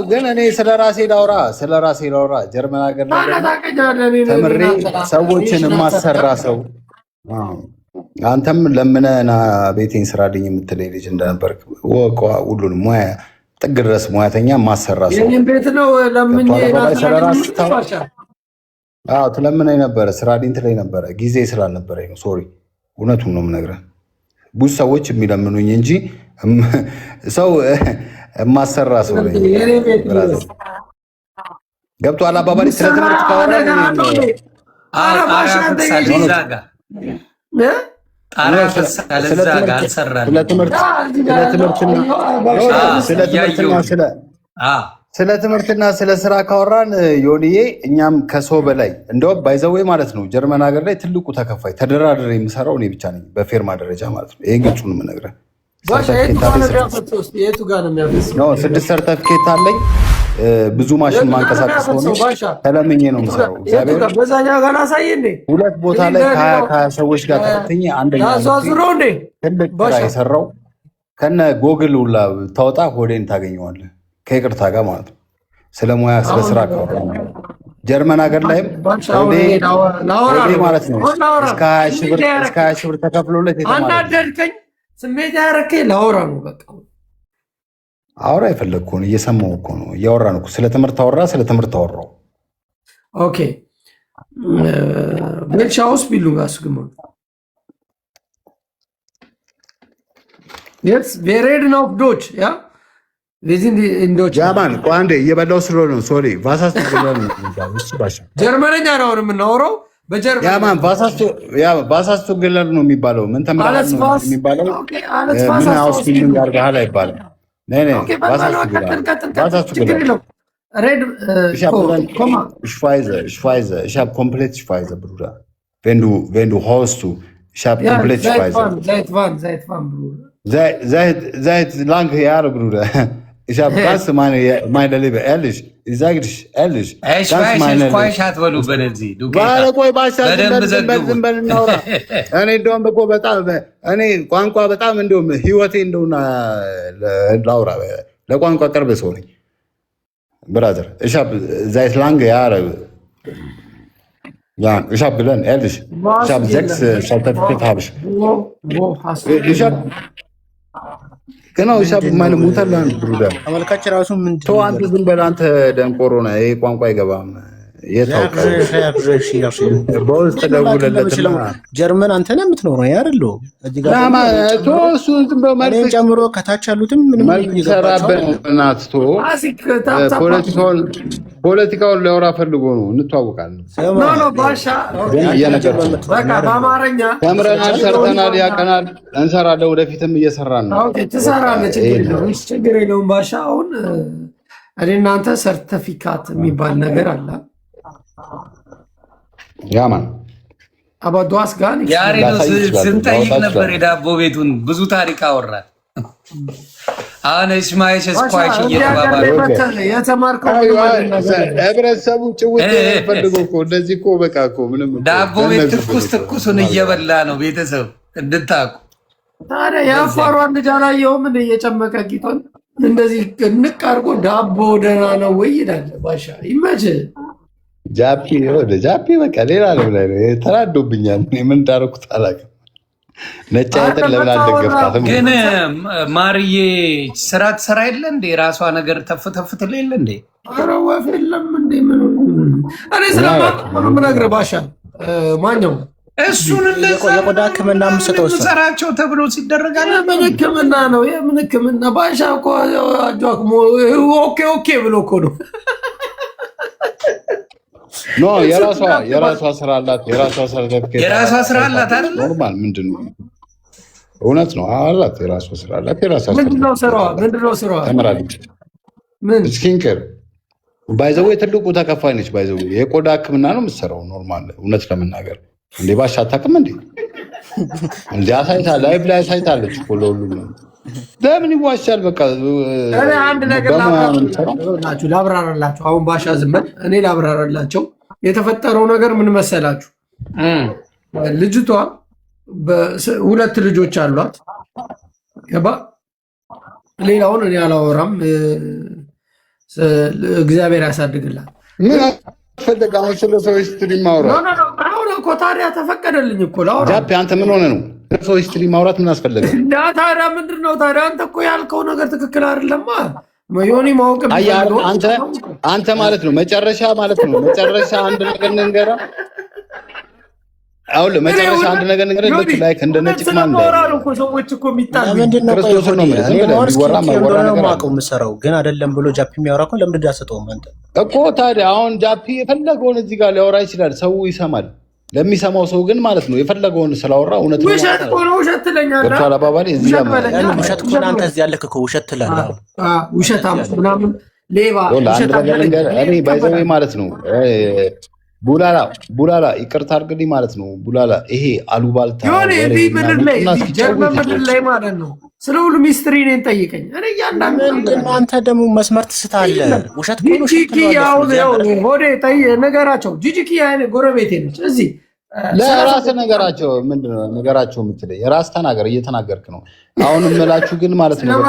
ግን እኔ ስለ ራሴ ላውራ ጀርመን ሀገር ላይ ተምሬ ሰዎችን የማሰራ ሰው አንተም ለምነና ቤቴን ስራልኝ የምትለኝ ልጅ እንደነበርክ ሁሉንም ሙያ ጥግ ድረስ ሙያተኛ ማሰራ ሰው
ቤት ነው ለምኜ
ትለምነኝ ነበረ፣ ስራልኝ ትለኝ ነበረ። ጊዜ ስላልነበረኝ ነው። ሶሪ፣ እውነቱን ነው የምነግርህ። ብዙ ሰዎች የሚለምኑኝ እንጂ ሰው የማሰራ ሰው ነኝ። ገብቶሃል አባባሌ? ስለ ትምህርት ካወራ ስለ ትምህርትና ስለ ስራ ካወራን ዮኒዬ፣ እኛም ከሰው በላይ እንደውም ባይዘዌ ማለት ነው ጀርመን ሀገር ላይ ትልቁ ተከፋይ ተደራድሬ የምሰራው እኔ ብቻ ነኝ፣ በፌርማ ደረጃ ማለት ነው። ይሄ ግልጹን የምነግርህ 6 ሰርተፍኬት አለኝ። ብዙ ማሽን ማንቀሳቀስ ሆነ ተለምኜ ነው የምሰራው። ሁለት ቦታ ላይ ከ20 ሰዎች ጋር ተፈትኜ አንደኛ ትልቅ ስራ የሰራው ከነ ጎግል ሁላ ታወጣ ሆዴን ታገኘዋለህ። ከይቅርታ ጋር ማለት ነው። ስለ ሙያ ስለ ስራ ካወራ ጀርመን ሀገር ላይም ማለት ነው እስከ 20 ሺህ ብር ተከፍሎለት
አናደድከኝ። ስሜት ያረከኝ ላወራ ነው። በቃ
አውራ የፈለግኩህን እየሰማሁ እኮ ነው። እያወራን እኮ ስለ ትምህርት አወራ፣ ስለ ትምህርት አወራው።
ኦኬ welcher Ausbildung hast du gemacht? Jetzt, wir reden auf Deutsch, ja? Wir sind in Deutschland.
Ja, Mann, አንዴ እየበላሁ ስለሆነ ነው። ሶሪ ቫሳስ
ጀርመንኛ ነው የምናወራው። በጀርመን
ያ ማን ቫሳስ ገለር ነው የሚባለው። ምን ተመራጭ ነው የሚባለው? ምን አውስቢልዲንግ አድርገሃል አይባልም። ነይ ቫሳስ ገለር
ሬድ ኮማ
Schweizer, ich habe komplett Schweizer, Bruder. Wenn du hörst, ich habe komplett Schweizer.
Seit wann, Bruder?
Seit lange Jahren, Bruder. Ich habe ganz meine Liebe, ehrlich. Ich sage dich, ehrlich.
Ich weiß, አትበሉ በነዚህ
እኔ እንደውም እኮ በጣም እኔ ቋንቋ በጣም እንደውም ህይወቴ እንደውና ላውራ ለቋንቋ ቅርብ ሰው ነኝ። Brother, ich habe seit lange Jahren, ja, ich habe gelernt, ehrlich. Ich habe 6 Zertifikate habe ich.
Wo hast du?
Genau, ich habe meine Mutterland, Bruder.
ተመልካች ራሱ ምን
ተው አንተ ዝም በል አንተ ደንቆሮ ነህ። ይሄ ቋንቋ አይገባም። በውስጥ ደውለለትና
ጀርመን አንተ ነህ የምትኖረው አይደል? እዚህ ጋር ጨምሮ ከታች ያሉትም ምንም
ፖለቲካውን ሊያወራ ፈልጎ ነው። እንተዋወቃለን። ተምረናል፣ ሰርተናል፣ ያቀናል፣ እንሰራለን። ወደፊትም እየሰራን ነው።
ትሰራለህ፣ ችግር የለውም ባሻ። አሁን እኔ እናንተ ሰርተፊካት የሚባል ነገር አለ።
ያማን
አባዷስ ጋር
ያሬዶ ስንጠይቅ ነበር የዳቦ ቤቱን ብዙ ታሪክ አወራል። አሁን እስማኤል ስኳሽ እየተባባሉ
ህብረተሰቡ ጭውት ፈልጎ እኮ እንደዚህ እኮ በቃ እኮ ምንም
ዳቦ ቤት ትኩሱን እየበላ ነው። ቤተሰብ እንድታውቁ
ታዲያ የአፋሯን ልጅ አላየሁም እንደ እየጨመቀ ቂጦን እንደዚህ ንቅ አድርጎ ዳቦ ደህና ነው ወይ ይላል ባሻ። ይመችህ
ጃፒ በቃ ሌላ ነው ላይ ተናዶብኛል። ምን እንዳደረኩት አላውቅም። ነጭ አይተን ለምን አልደገፍካትም?
ግን ማርዬ ስራ ትሰራ የለ እንዴ? የራሷ ነገር ተፍተፍትል የለ እንዴ?
ኧረ ወፍ የለም እንዴ? እኔ ስለማምነግርህ ባሻ። ማነው
እሱን
የቆዳ ሕክምና የምሰጠው እሱ
ሰራቸው ተብሎ ሲደረጋል።
ምን ሕክምና ነው? የምን ሕክምና? ባሻ እኮ አጇክሞ ኦኬ ብሎ እኮ ነው።
ኖ የራሷ ስራ አላት። የራሷ
ስራ አላት አይደል?
ኖርማል ምንድን ነው? እውነት ነው አላት። የራሷ ስራ አላት። የራሷ
ምንድነው ስራዋ? ተመራለች። ምን
ስኪንኬር ባይዘው ትልቁ ተከፋይ ነች። ባይዘው የቆዳ ሕክምና ነው የምትሰራው። ኖርማል እውነት ለመናገር እንዴ ባሻ አታውቅም እንዴ አሳይታ ላይቭ ላይ አሳይታለች እኮ ለሁሉም ነው። ለምን ይዋሻል? በቃ
እኔ አንድ ነገር ላብራራላችሁ። አሁን ባሻ ዝመን እኔ ላብራራላቸው። የተፈጠረው ነገር ምን መሰላችሁ? ልጅቷ ሁለት ልጆች አሏት። ገባ? ሌላውን እኔ አላወራም። እግዚአብሔር ያሳድግላት።
ምን አስፈለገ አሁን ስለ ሰው ሂስትሪ ማውራት?
አሁን እኮ ታዲያ ተፈቀደልኝ እኮ ላውራ።
ጃፒ አንተ ምን ሆነ ነው ሰው ሂስትሪ ማውራት ምን አስፈለገ?
ታዲያ ምንድን ነው ታዲያ? አንተ እኮ ያልከው ነገር ትክክል አይደለማ። ዮኒ ማወቅ
አንተ ማለት ነው መጨረሻ ማለት ነው መጨረሻ አንድ ነገር ንገራ። አሁን መጨረሻ አንድ ነገር ንገራ። ላይክ እንደ ነጭ ማን
ነው እኮ ሰዎች እኮ የሚጣሉ
ክርስቶስ ነው ማለት
ነው የምሰራው ግን አይደለም ብሎ ጃፒ የሚያወራ እኮ ለምን እንዳሰጠውም አንተ
እኮ ታዲያ አሁን ጃፒ የፈለገውን እዚህ ጋር ሊያወራ ይችላል። ሰው ይሰማል። ለሚሰማው ሰው ግን ማለት ነው የፈለገውን ስላወራ እውነት ነው።
ውሸት እኮ ነው። ውሸት ትለኛለህ።
ወርቷል አባባሌ እዚህ ጋር
ውሸት እኮ አንተ እዚህ ያለክ እኮ ውሸት ትላለህ።
ውሸታም ምናምን ሌባ
እኔ ባይዘው ማለት ነው ቡላላ ይቅርታ አድርግልኝ ማለት ነው። ቡላላ ይሄ አሉባልታ
ምድር ላይ ጀርመን ምድር ላይ ማለት ነው። ስለ ሁሉ ሚስትሪ እኔን ጠይቀኝ። እኔ እያንዳንዱ
አንተ ደግሞ መስመር ትስታለህ። ውሸት
ሆዴ ነገራቸው። ጂጂኪያ ጎረቤቴ ነች። እዚህ
ለራስ ነገራቸው ምንድን ነው ነገራቸው የምትለኝ? የራስ ተናገር። እየተናገርክ ነው። አሁን እምላችሁ ግን ማለት ነው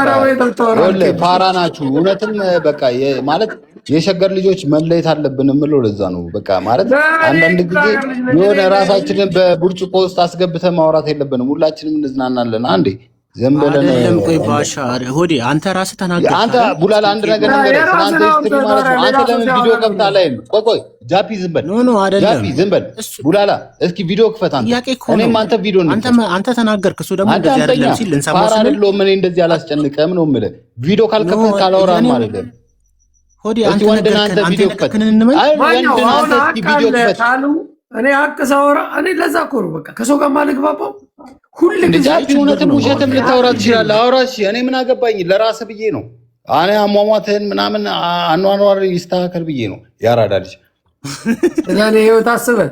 ፋራ ናችሁ። እውነትም በቃ ማለት የሸገር ልጆች መለየት አለብን የምለው ለዛ ነው። በቃ ማለት አንዳንድ ጊዜ የሆነ ራሳችንን በብርጭቆ ውስጥ አስገብተን ማውራት የለብንም። ሁላችንም እንዝናናለን። አንዴ ዝም ብለን
ቆይ ባሻ ሆዴ አንተ ራስህ ተናገር።
አንተ ቡላላ አንድ ነገር ነገር አንተ ስትሪ ማለት ነው። አንተ ለምን ቪዲዮ ከፍተህ ላይ ቆይ ጃፒ ዝም በል።
ኖ አይደለም
ጃፒ ዝም በል። ቡላላ እስኪ ቪዲዮ ክፈት አንተ። እኔም አንተ ቪዲዮ
አንተ ተናገርክ። እሱ ደግሞ እንደዚህ አይደለም ሲል እንሰማው
ስለ አይደለም እኔ እንደዚህ አላስጨንቀም ነው የምልህ። ቪዲዮ ካልከፈት ካላወራም ማለት ነው
ሆዴ አንተ ቪዲዮ ክፈት።
እኔ ሀቅ ሳወራ እኔ ለዛ እኮ ነው በቃ ከሰው ጋር ማልግባባው። ሁሉ ጊዜ
እውነትም ውሸትም ልታወራ ትችላለህ። አውራ እሺ። እኔ ምን አገባኝ? ለራስህ ብዬ ነው። እኔ አሟሟትህን ምናምን አኗኗር ይስተካከል ብዬ ነው። ያራዳ ልጅ
ለኔ ህይወት አስበህ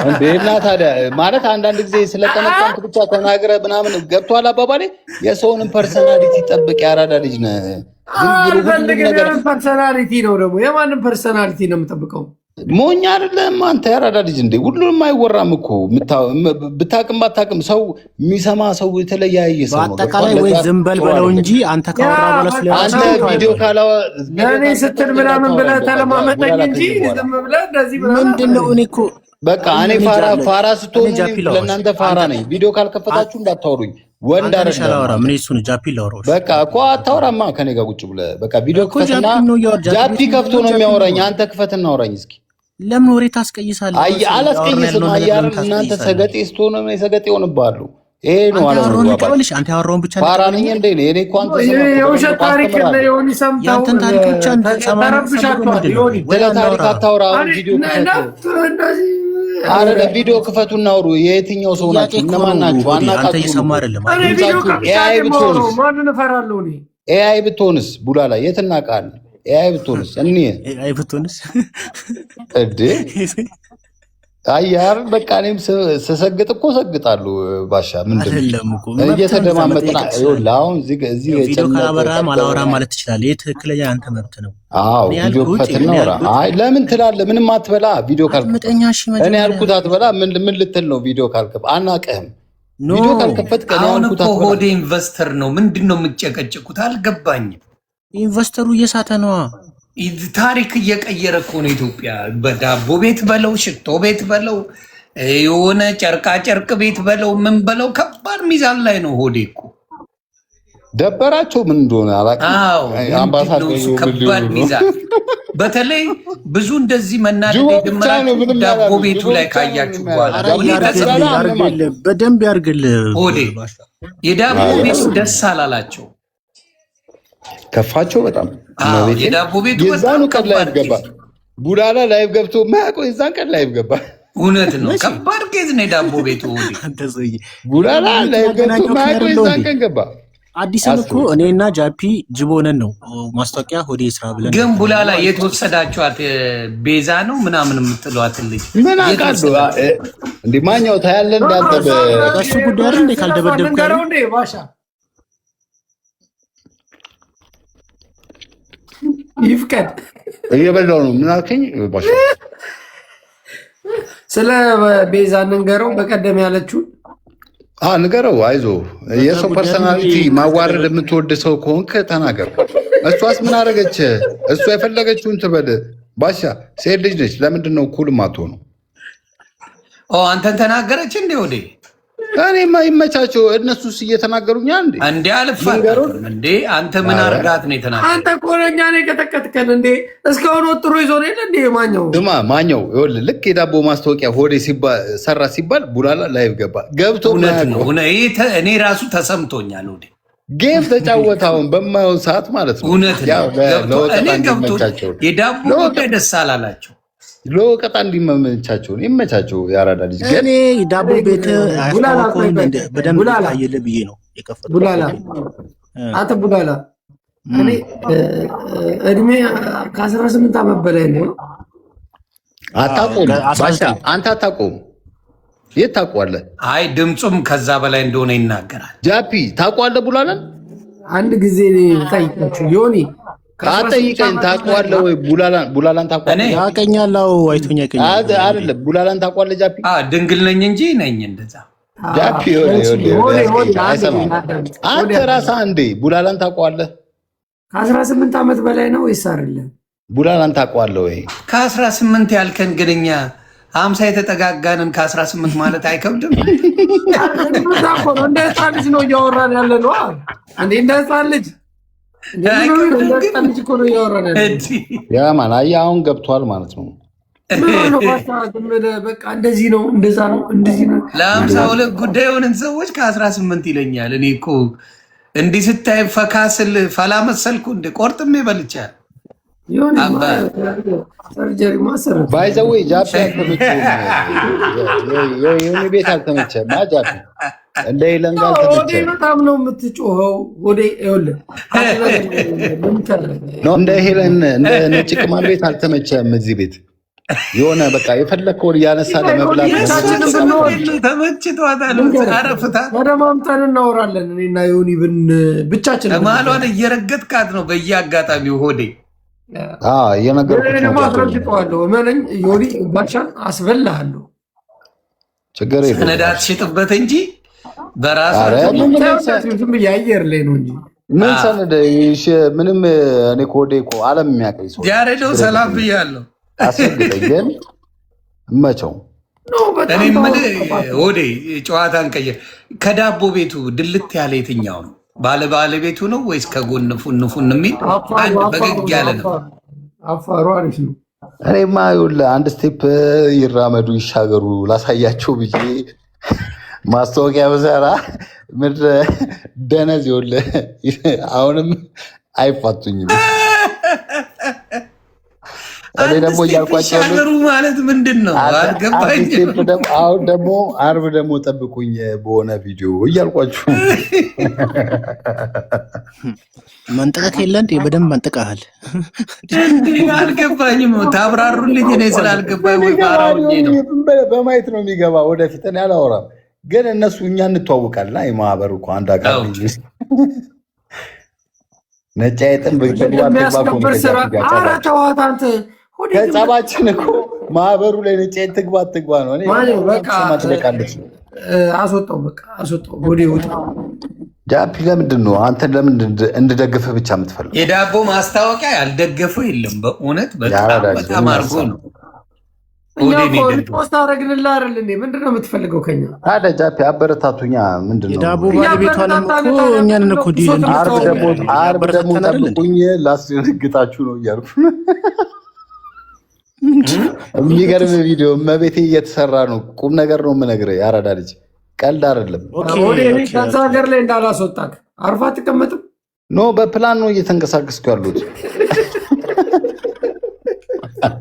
እንዴና ታዲያ ማለት አንዳንድ ጊዜ ስለጠነቀምክ ብቻ ተናግረህ ምናምን ገብቶሃል አባባሌ። የሰውንም ፐርሰናሊቲ ጠብቅ። ያራዳ ልጅ ነህ።
ፐርሰናሊቲ ነው ደግሞ የማንም ፐርሰናሊቲ ነው የምጠብቀው።
ሞኛ አይደለም አንተ ያራዳ ልጅ እንዴ። ሁሉንም አይወራም እኮ ብታቅም ባታቅም ሰው የሚሰማ ሰው የተለያየ ሰው ነው።
በአጠቃላይ ወይ ዝም በል በለው እንጂ አንተ ካወራ በለስ
አንተ ቪዲዮ ካላው
ለኔ ስትል ምናምን ብለህ ተለማመጠኝ እንጂ ዝም ብለህ እንደዚህ
ምንድነው? እኔ እኮ
በቃ እኔ ፋራ ስትሆኑ ለእናንተ ፋራ ነኝ። ቪዲዮ ካልከፈታችሁ እንዳታወሩኝ። ወንድ
አይደለም ምን እሱን ጃፒ ላውራው
በቃ እኮ አታወራማ ከኔ ጋር ቁጭ ብለህ በቃ ቪዲዮ ክፈትና ጃፒ ከፍቶ ነው የሚያወራኝ። አንተ ክፈትና አውራኝ እስኪ።
ለምን ወሬ ታስቀይሳለህ?
አላስቀይስም። አያር እናንተ ሰገጤ ስትሆኑ ነው ሰገጤ ሆነባሉ። ይሄ ነው አላው
አንተ ያወራውን ብቻ
ፋራ ነኝ እንዴ? እኔ እኮ አንተ
የውሸት ታሪክ ነው የሆነ ሰምተው
ያንተን ታሪክ ብቻ
ታሪክ አታውራ። ቪዲዮ አረ ቪዲዮ ክፈቱና አውሩ። የየትኛው ሰው ናችሁ? እነማን ናችሁ?
አንተ እየሰማህ አይደለም።
ኤአይ ብትሆንስ ቡላላ የት እናውቃለን? ኤአይ ብትሆንስ
ኤአይ ብትሆንስ
እንዴ? አያር በቃ እኔም ስሰግጥ እኮ ሰግጣለሁ። ባሻ ምንድነው እየተደማመጥና ይኸውልህ አሁን እዚህ
ቪዲዮ ካላበራህም አላወራም ማለት ትችላለህ። ይሄ ትክክለኛ አንተ መብት ነው።
አዎ ቪዲዮ ከፈትና አውራ። አይ ለምን ትላለህ? ምንም አትበላ። ቪዲዮ ካልከፈት እኔ ያልኩት አትበላ። ምን ልትል ነው? ቪዲዮ ካልከፈት አናውቅህም። ቪዲዮ ካልከፈት ከኔ ያልኩት አትበላ።
ሆዴ ኢንቨስተር ነው። ምንድነው የምትጨቀጭቁት? አልገባኝም።
ኢንቨስተሩ እየሳተ ነዋ።
ታሪክ እየቀየረ እኮ ነው ኢትዮጵያ። በዳቦ ቤት በለው ሽቶ ቤት በለው የሆነ ጨርቃ ጨርቅ ቤት በለው ምን በለው ከባድ ሚዛን ላይ ነው ሆዴ እኮ።
ደበራቸው ምን እንደሆነ አላውቅም። አምባሳደሩ
ከባድ ሚዛን በተለይ ብዙ እንደዚህ መናደድ የጀመራችሁ ዳቦ ቤቱ ላይ ካያችሁ በኋላ
በደንብ ያርግልህ።
ሆዴ የዳቦ ቤቱ ደስ አላላቸው፣
ከፋቸው በጣም።
የዳቦ ቤቱ
የዛኑ ቀን ላይቭ ገባ ቡላላ ላይቭ ገብቶ ማያውቀው የዛን ቀን ላይቭ ገባ።
እውነት ነው፣ ከባድ ኬዝ ነው የዳቦ ቤቱ።
ቡላላ ላይቭ ገብቶ ማያውቀው የዛን ቀን ገባ።
አዲስን እኮ እኔና ጃፒ ጅቦነን ነው ማስታወቂያ ሆዴ ስራ ብለን።
ግን ቡላላ የተወሰዳችኋት ቤዛ ነው ምናምን የምትሏት ልጅ
ምን አውቃለሁ እንዴ? ማኛው ታያለ እንዳንተ
በሱ ጉዳይ አይደል እንዴ? ካልደበደብክ
ነገረው እንዴ ባሻ ይፍቀድ
እየበላው ነው። ምን አልከኝ ባሻ?
ስለ ቤዛ ንገረው በቀደም ያለችው
ንገረው። አይዞ የሰው ፐርሰናሊቲ ማዋረድ የምትወድ ሰው ከሆንክ ተናገር። እሷስ ምን አደረገች? እሷ የፈለገችውን ትበል። ባሻ ሴት ልጅ ነች። ለምንድን ነው ኩል ማትሆነው?
አንተን ተናገረች እንዴ? ወዴ
እኔማ ይመቻቸው። እነሱስ እየተናገሩኛ
እንዴ አልፋታም እንዴ? አንተ ምን አርጋት ነው የተናገረው?
አንተ ኮረኛ ነው ከተከተከን እንዴ? እስካሁን ወጥሮ ይዞ ነው እንዴ?
ማኛው ይኸውልህ፣ ልክ የዳቦ ማስታወቂያ ሆዴ ሰራ ሲባል ቡላላ ላይቭ ገብቶ
ነው። እኔ ራሱ ተሰምቶኛል። ወዴ
ጌም ተጫወተ አሁን በማየው ሰዓት ማለት ነው።
እውነት ነው። እኔ ገብቶ የዳቦ ጉዳይ ደስ አላላቸው
ለወቀጣ እንዲመቻቸው ይመቻቸው። ያራዳ ልጅ
እኔ ዳቦ ቤት አስተዋውቆኝ በደንብ ታየለ ብዬ ነው የከፈተው።
ቡላላ አንተ ቡላላ እኔ እድሜ ከ18 ዓመት በላይ ነው።
አታውቀውም አንተ አታውቀውም። የት ታውቀዋለህ?
አይ ድምፁም ከዛ በላይ እንደሆነ ይናገራል።
ጃፒ ታውቀዋለህ? ቡላላን
አንድ ጊዜ ጠይቃችሁ ዮኒ
አጠይቀኝ። ታውቀዋለህ ወይ? ቡላላን ታውቀዋለህ?
ያቀኛለው አይቶኛ
አይደለም። ቡላላን ታውቀዋለህ? ጃፒ
ድንግል ነኝ እንጂ ነኝ እንደዛ።
ጃፒ አንተ ራስህ እንዴ ቡላላን ታውቀዋለህ?
ከ18 ዓመት በላይ ነው ወይስ አይደለም?
ቡላላን ታውቀዋለህ ወይ?
ከ18 ያልከን ግን እኛ 50 የተጠጋጋንን ከ18 ማለት አይከብድም?
እንደ ህፃን ልጅ ነው እያወራን ያለ ነው እንዴ? እንደ ህፃን ልጅ
ያማን አየህ፣ አሁን ገብቷል ማለት ነው።
በቃ እንደዚህ ነው፣ እንደዛ ነው፣ እንደዚህ ነው።
ለ52 ጉዳይ የሆንን ሰዎች ከ18 ይለኛል። እኔ እኮ እንዲህ ስታይ ፈካ ስል ፈላ መሰልኩ እንደ ቆርጥሜ በልቻል።
ሰርጀሪ ማሰረት
ባይዘዌ ጃፒ አልተመቸም። የሆነ ቤት አልተመቸም። ጃፒ እንደ ይለንጋ አልተመቸም።
በጣም ነው የምትጮኸው። ወዴ ይኸውልህ
እንደ ሄለን እንደ ነጭ ቅማል ቤት አልተመቸም። እዚህ ቤት የሆነ በቃ የፈለከውን እያነሳ ለመብላት
ተመችቷታል። አረፍታ
ተደማምጠን እናወራለን። እኔና ዮኒ ብቻችን
ማሏን እየረገጥካት ነው በየአጋጣሚው ሆዴ
እየነገርኩህ
መለኝ ዮኒ ባሻን አስበላሃለሁ።
ችግር የለም
ሰነዳት ሽጥበት እንጂ በራሱ
የአየር ላይ ነው እንጂ
ምን ሰነድ ምንም። እኔ ኮዴ እኮ ዓለም የሚያውቀኝ ሰው
ያሬደው ሰላም ብያለሁ።
አስረግጠኝ ግን እመቸው።
እኔ ምን ሆዴ ጨዋታን ቀየር። ከዳቦ ቤቱ ድልት ያለ የትኛው ነው? ባለቤቱ ነው ወይስ ከጎን ፉን የሚል አንድ በገግ ያለ ነው?
አፋሩ አሪፍ ነው።
እኔማ ይኸውልህ አንድ ስቴፕ ይራመዱ ይሻገሩ ላሳያቸው ብዬ ማስታወቂያ በሰራ ምድረ ደነዝ ይኸውልህ አሁንም አይፋቱኝም። እኔ ደግሞ
እያልኳቸው ማለት ምንድን ነው አልገባኝም።
አሁን ደግሞ አርብ ደግሞ ጠብቁኝ በሆነ ቪዲዮ እያልኳችሁ
መንጠቀቅ የለ እንዴ? በደንብ መንጠቃል።
አልገባኝም። ታብራሩልኝ። እኔ ስላልገባኝ ወይ ባራውኝ ነው።
በማየት ነው የሚገባ ወደፊት። እኔ አላወራም፣ ግን እነሱ እኛ እንተዋወቃልና የማህበሩ እኮ አንድ አካል ነጭ አይጥም ከጸባችን እኮ ማህበሩ ላይ ነጭ ትግባ ትግባ ነው። ትለቃለች።
አስወጣው፣ በቃ አስወጣው። ወደ ወጣ
ጃፒ ለምንድን ነው አንተ ለምን እንድደግፍ ብቻ የምትፈልገው?
የዳቦ ማስታወቂያ ያልደገፈው የለም። በእውነት በጣም አድርጎ ነው።
እኛ እኮ ሪፖስት አደረግንልህ አይደል እንዴ? ምንድን ነው የምትፈልገው ከኛ?
ታዲያ ጃፒ አበረታቱኛ ምንድን ነው?
የዳቦ ባለቤቷንም እኮ እኛን እኮ ዲል
ዓርብ ደግሞ ጠብቁኝ ላስደነግጣችሁ ነው እያልኩ የሚገርም ቪዲዮ እመቤቴ እየተሰራ ነው። ቁም ነገር ነው የምነግርህ። ያራዳ ልጅ ቀልድ አይደለም።
ከዛ ሀገር ላይ እንዳላስወጣክ አርፋ አትቀመጥም።
ኖ በፕላን ነው እየተንቀሳቀስኩ ያሉት።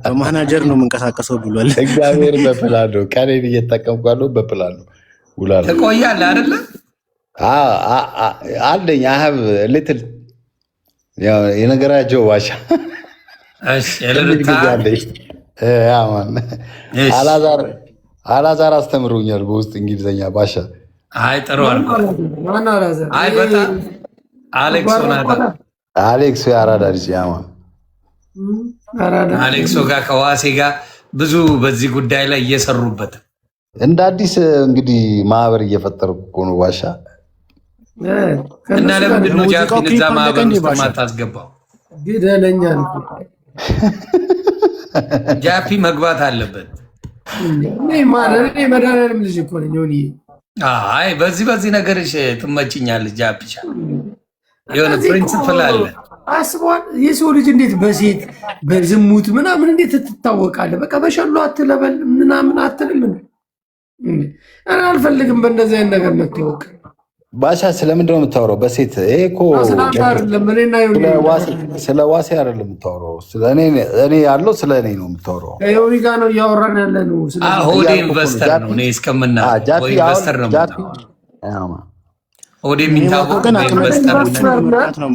በማናጀር ነው የምንቀሳቀሰው ብሏል።
እግዚአብሔር በፕላን ነው። ቀኔን እየተጠቀምኩ ያለው በፕላን ነው። ውላለሁ።
ትቆያለህ አይደለ?
አለኝ አሀብ ልትል የነገራቸው ዋሻ አላዛር አስተምሮኛል በውስጥ እንግሊዝኛ ባሻ።
አይ ጥሩ አይ በጣም
አሌክሶ የአራዳ ልጅ ያማ
አሌክሶ ጋር ከዋሴ ጋር ብዙ በዚህ ጉዳይ ላይ እየሰሩበት
እንደ አዲስ እንግዲህ ማህበር እየፈጠሩ እኮ ነው ባሻ።
እና ለምንድን ነው ጃፒን እዛ ማህበር ውስጥ ማታስገባው?
ግደለኛ
ጃፒ መግባት አለበት።
መድኃኒዓለም ልጅ እኮ ነኝ።
አይ በዚህ ነገርሽ ትመችኛለች ጃፒሻ። የሆነ ፕሪንሲፕል አለ።
አስበዋል። የሰው ልጅ እንዴት በሴት በዝሙት ምናምን እንዴት ትታወቃለህ? በቃ በሸሎ አትለበል ምናምን አትልም። አልፈልግም በእንደዚህ አይነት ነገር መታወቅ።
ባሻ ስለምንድን ነው የምታወራው? በሴት እኮ ስለ ዋሴ አይደለም የምታወራው። እኔ ያለው ስለ እኔ ነው የምታወራው።
ከዮኒ ጋር ነው እያወራን ያለ ነው።
ሆዴ ኢንቨስተር ነው። እኔ እስከምናውቀው ኢንቨስተር ነው። ሆዴ የሚታወቅ ኢንቨስተር ነው።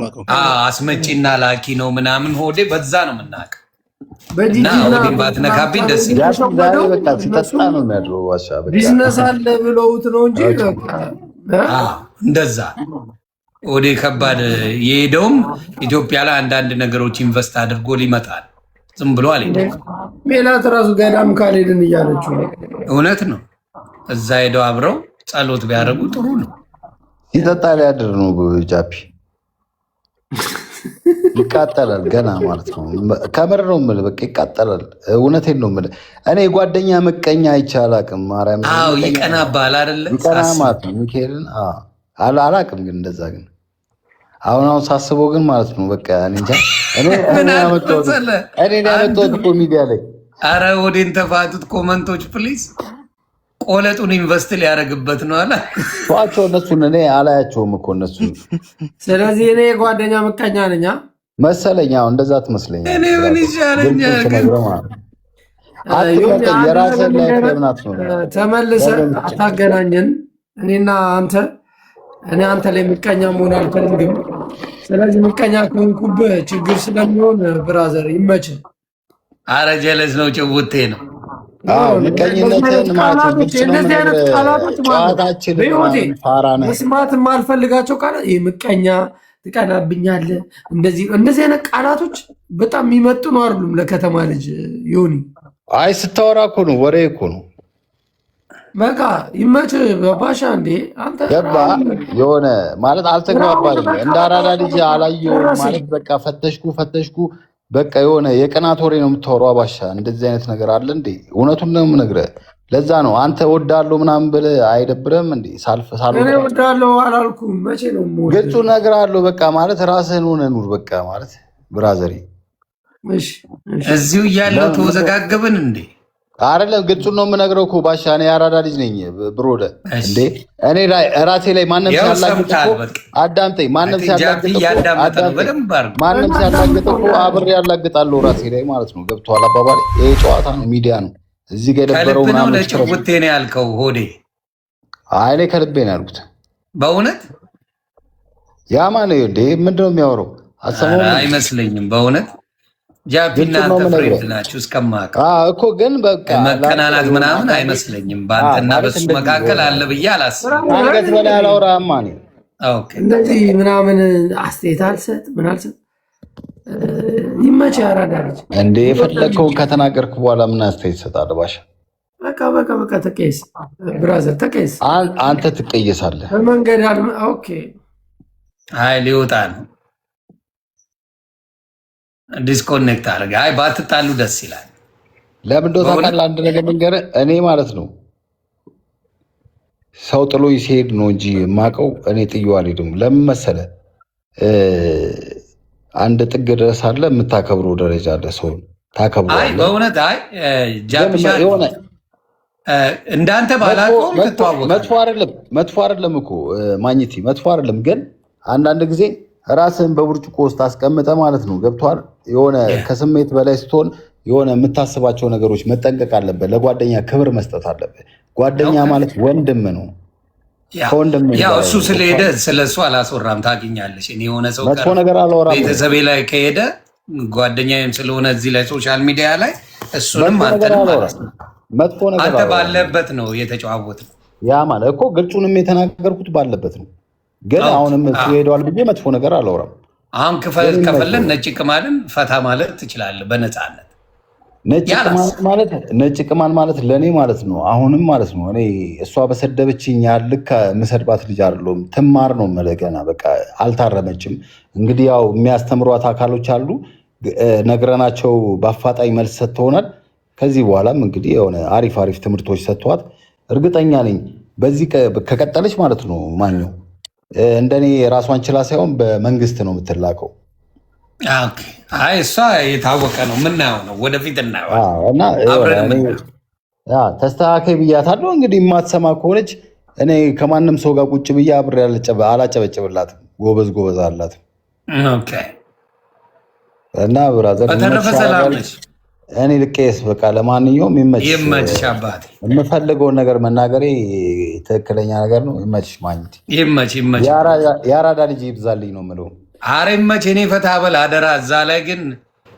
አስመጪና ላኪ ነው ምናምን። ሆዴ በዛ ነው የምናውቀው። እና ሆዴ ባትነካብኝ ደስ ይላል።
ቢዝነስ አለ ብለውት ነው እንጂ
እንደዛ ወደ ከባድ የሄደውም ኢትዮጵያ ላይ አንዳንድ ነገሮች ኢንቨስት አድርጎ ሊመጣል። ዝም ብሎ አልሄደም።
ሜላት ራሱ ገዳም ካልሄድን እያለችው ነው።
እውነት ነው። እዛ ሄደው አብረው ጸሎት ቢያደርጉ ጥሩ ነው።
ሲጠጣ ሊያድር ነው። ጃፒ ይቃጠላል ገና ማለት ነው። ከምር ነው የምልህ። በቃ ይቃጠላል። እውነቴን ነው የምልህ። እኔ ጓደኛ ምቀኛ አይቻል አቅም ማርያም
ይቀናባል አይደለ?
ይቀና ማለት ነው። ሚካኤልን አላቅም ግን እንደዛ ግን አሁን ሳስበው ግን ማለት ነው በቃ እንጃ። እኔ ያመጣሁት እኮ ሚዲያ ላይ
አረ ወዴን ተፋቱት። ኮመንቶች ፕሊዝ። ቆለጡን ኢንቨስት ሊያደርግበት ነው አለ
ቷቸው እነሱን እኔ አላያቸውም እኮ እነሱን።
ስለዚህ እኔ የጓደኛ ምቀኛ ነኝ
መሰለኝ። እንደዛ ትመስለኛል።
እኔ ምን ይሻለኛል?
የራስን ላይ ለምናት ነው
ተመልሰህ አታገናኘን። እኔና አንተ እኔ አንተ ላይ ምቀኛ መሆን አልፈልግም። ስለዚህ ምቀኛ ከሆንኩብህ ችግር ስለሚሆን ብራዘር ይመችህ።
አረ ጀለስ ነው ጭውቴ ነው።
ምቀኝነትን
መስማት የማልፈልጋቸው ቃላት ይህ ምቀኛ፣ ትቀናብኛለህ፣ እንደዚህ አይነት ቃላቶች በጣም የሚመጥኑ አይደሉም ለከተማ ልጅ። ዮኒ
አይ ስታወራ እኮ ነው ወሬ እኮ ነው።
በቃ ይመችህ ባሻ። እንዴ አንተ
ገባ የሆነ ማለት አልተግባባንም። እንደ አራዳ ልጅ አላየሁም ማለት በቃ ፈተሽኩ በቃ የሆነ የቅናት ወሬ ነው የምታወራው። ባሻ እንደዚህ አይነት ነገር አለ እንዴ? እውነቱን ነው የምነግርህ። ለዛ ነው አንተ ወዳለሁ ምናምን ብለህ አይደብርም እንዴ?
እኔ ወዳለሁ አላልኩም። መቼ ነው
ግልጹ ነገር አለው። በቃ ማለት ራስህን ሆነህ ኑር። በቃ ማለት ብራዘሪ
እዚሁ እያለው ተወዘጋገብን እንዴ?
አይደለም ግልጹን ነው የምነግረው እኮ ባሻ። እኔ የአራዳ ልጅ ነኝ ብሮደ እንዴ። እኔ ራሴ ላይ ማንም ሲያላግጥ እኮ አዳምጠኝ። ማንም ሲያላግጥ እኮ አብሬ ያላግጣለሁ ራሴ ላይ ማለት ነው። ገብቶሃል አባባል? ይሄ ጨዋታ ነው፣ ሚዲያ ነው። እዚህ ጋር የደበረው
ምናምን ለጭውቴ ነው ያልከው ሆዴ?
አይ እኔ ከልቤ ነው ያልኩት
በእውነት።
ያማ ነው እንዴ? ምንድን ነው የሚያወራው?
አይመስለኝም በእውነት ጃፒና አንተ ፍሬንድ ናችሁ እስከማውቀው
እኮ። ግን በቃ
መቀናናት ምናምን አይመስለኝም። በአንተና በሱ መካከል አለ ብዬ አላስብም።
አንገት በላይ አላወራህማ እኔ
እንደዚህ ምናምን አስተያየት አልሰጥ ምን አልሰጥ። ይመችህ አራዳ ልጅ
እንዴ። የፈለግከውን ከተናገርክ በኋላ ምን አስተያየት ትሰጣለህ ባሻ?
በቃ ተቀየስ ብራዘር፣ ተቀየስ።
አንተ ትቀየሳለህ
በመንገድ ኦኬ።
አይ ሊወጣ ነው ዲስኮኔክት አድርገህ። አይ ባትጣሉ ደስ ይላል።
ለምን እንደው ታውቃለህ? አንድ ነገር ልንገርህ፣ እኔ ማለት ነው ሰው ጥሎ ሲሄድ ነው እንጂ የማውቀው እኔ ጥዬው አልሄድም። ለምን መሰለህ? አንድ ጥግ ድረስ አለ የምታከብረው ደረጃ አለ። ሰው ታከብረዋለህ።
በእውነት ጃፒሻ እንዳንተ ባላውቀውም ትተዋወቃለህ።
መጥፎ አይደለም እኮ ማግኘቴ፣ መጥፎ አይደለም። ግን አንዳንድ ጊዜ ራስህን በብርጭቆ ውስጥ አስቀምጠ ማለት ነው። ገብቶሃል? የሆነ ከስሜት በላይ ስትሆን የሆነ የምታስባቸው ነገሮች መጠንቀቅ አለበት። ለጓደኛ ክብር መስጠት አለበት። ጓደኛ ማለት ወንድም ነው።
ያው እሱ ስለሄደ ስለ እሱ አላስወራም። ታውቂኛለሽ፣ እኔ የሆነ ሰው
መጥፎ ነገር አላወራም።
ቤተሰቤ ላይ ከሄደ ጓደኛዬም ስለሆነ እዚህ ላይ ሶሻል ሚዲያ ላይ እሱንም አንተንም ማለት ነው
መጥፎ ነገር
አንተ ባለበት ነው የተጨዋወት ነው።
ያ ማለት እኮ ግልጹንም የተናገርኩት ባለበት ነው። ግን አሁንም እሱ ሄደዋል ብዬ መጥፎ ነገር አላወራም።
አሁን ከፈለን ነጭ ቅማልን ፈታ ማለት ትችላለህ በነፃነት።
ነጭ ቅማል ማለት ለእኔ ማለት ነው አሁንም ማለት ነው። እኔ እሷ በሰደበችኝ ያልክ ምሰድባት ልጅ አይደለሁም። ትማር ነው መለገና በቃ አልታረመችም። እንግዲህ ያው የሚያስተምሯት አካሎች አሉ፣ ነግረናቸው በአፋጣኝ መልስ ሰጥተውናል። ከዚህ በኋላም እንግዲህ የሆነ አሪፍ ትምህርቶች ሰጥተዋት እርግጠኛ ነኝ በዚህ ከቀጠለች ማለት ነው ማኘው እንደኔ ራሷን ችላ ሳይሆን በመንግስት ነው የምትላቀው።
አይ እሷ የታወቀ ነው፣ ምናየው ነው፣ ወደፊት እናየው
እና ተስተካከይ ብያታለሁ። እንግዲህ የማትሰማ ከሆነች እኔ ከማንም ሰው ጋር ቁጭ ብዬ አብሬ አላጨበጭብላትም። ጎበዝ አላት እና ብራዘር
በተረፈ ሰላም ነች።
እኔ ልቄስ በቃ ለማንኛውም
ይመችሽ አባቴ።
የምፈልገውን ነገር መናገሬ ትክክለኛ ነገር ነው። ይመችሽ ማግኘት
ይመች
የአራዳ ልጅ ይብዛልኝ ነው የምለው።
አረ ይመች። እኔ ፈታ በል አደራ። እዛ ላይ ግን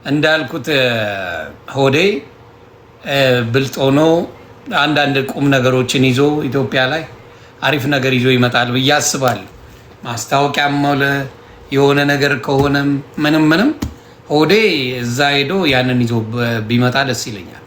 እንዳልኩት ሆዴ ብልጥ ሆኖ አንዳንድ ቁም ነገሮችን ይዞ ኢትዮጵያ ላይ አሪፍ ነገር ይዞ ይመጣል ብዬ አስባለሁ። ማስታወቂያም ሆነ የሆነ ነገር ከሆነም ምንም ሆዴ እዛ ሄዶ ያንን ይዞ ቢመጣ ደስ ይለኛል።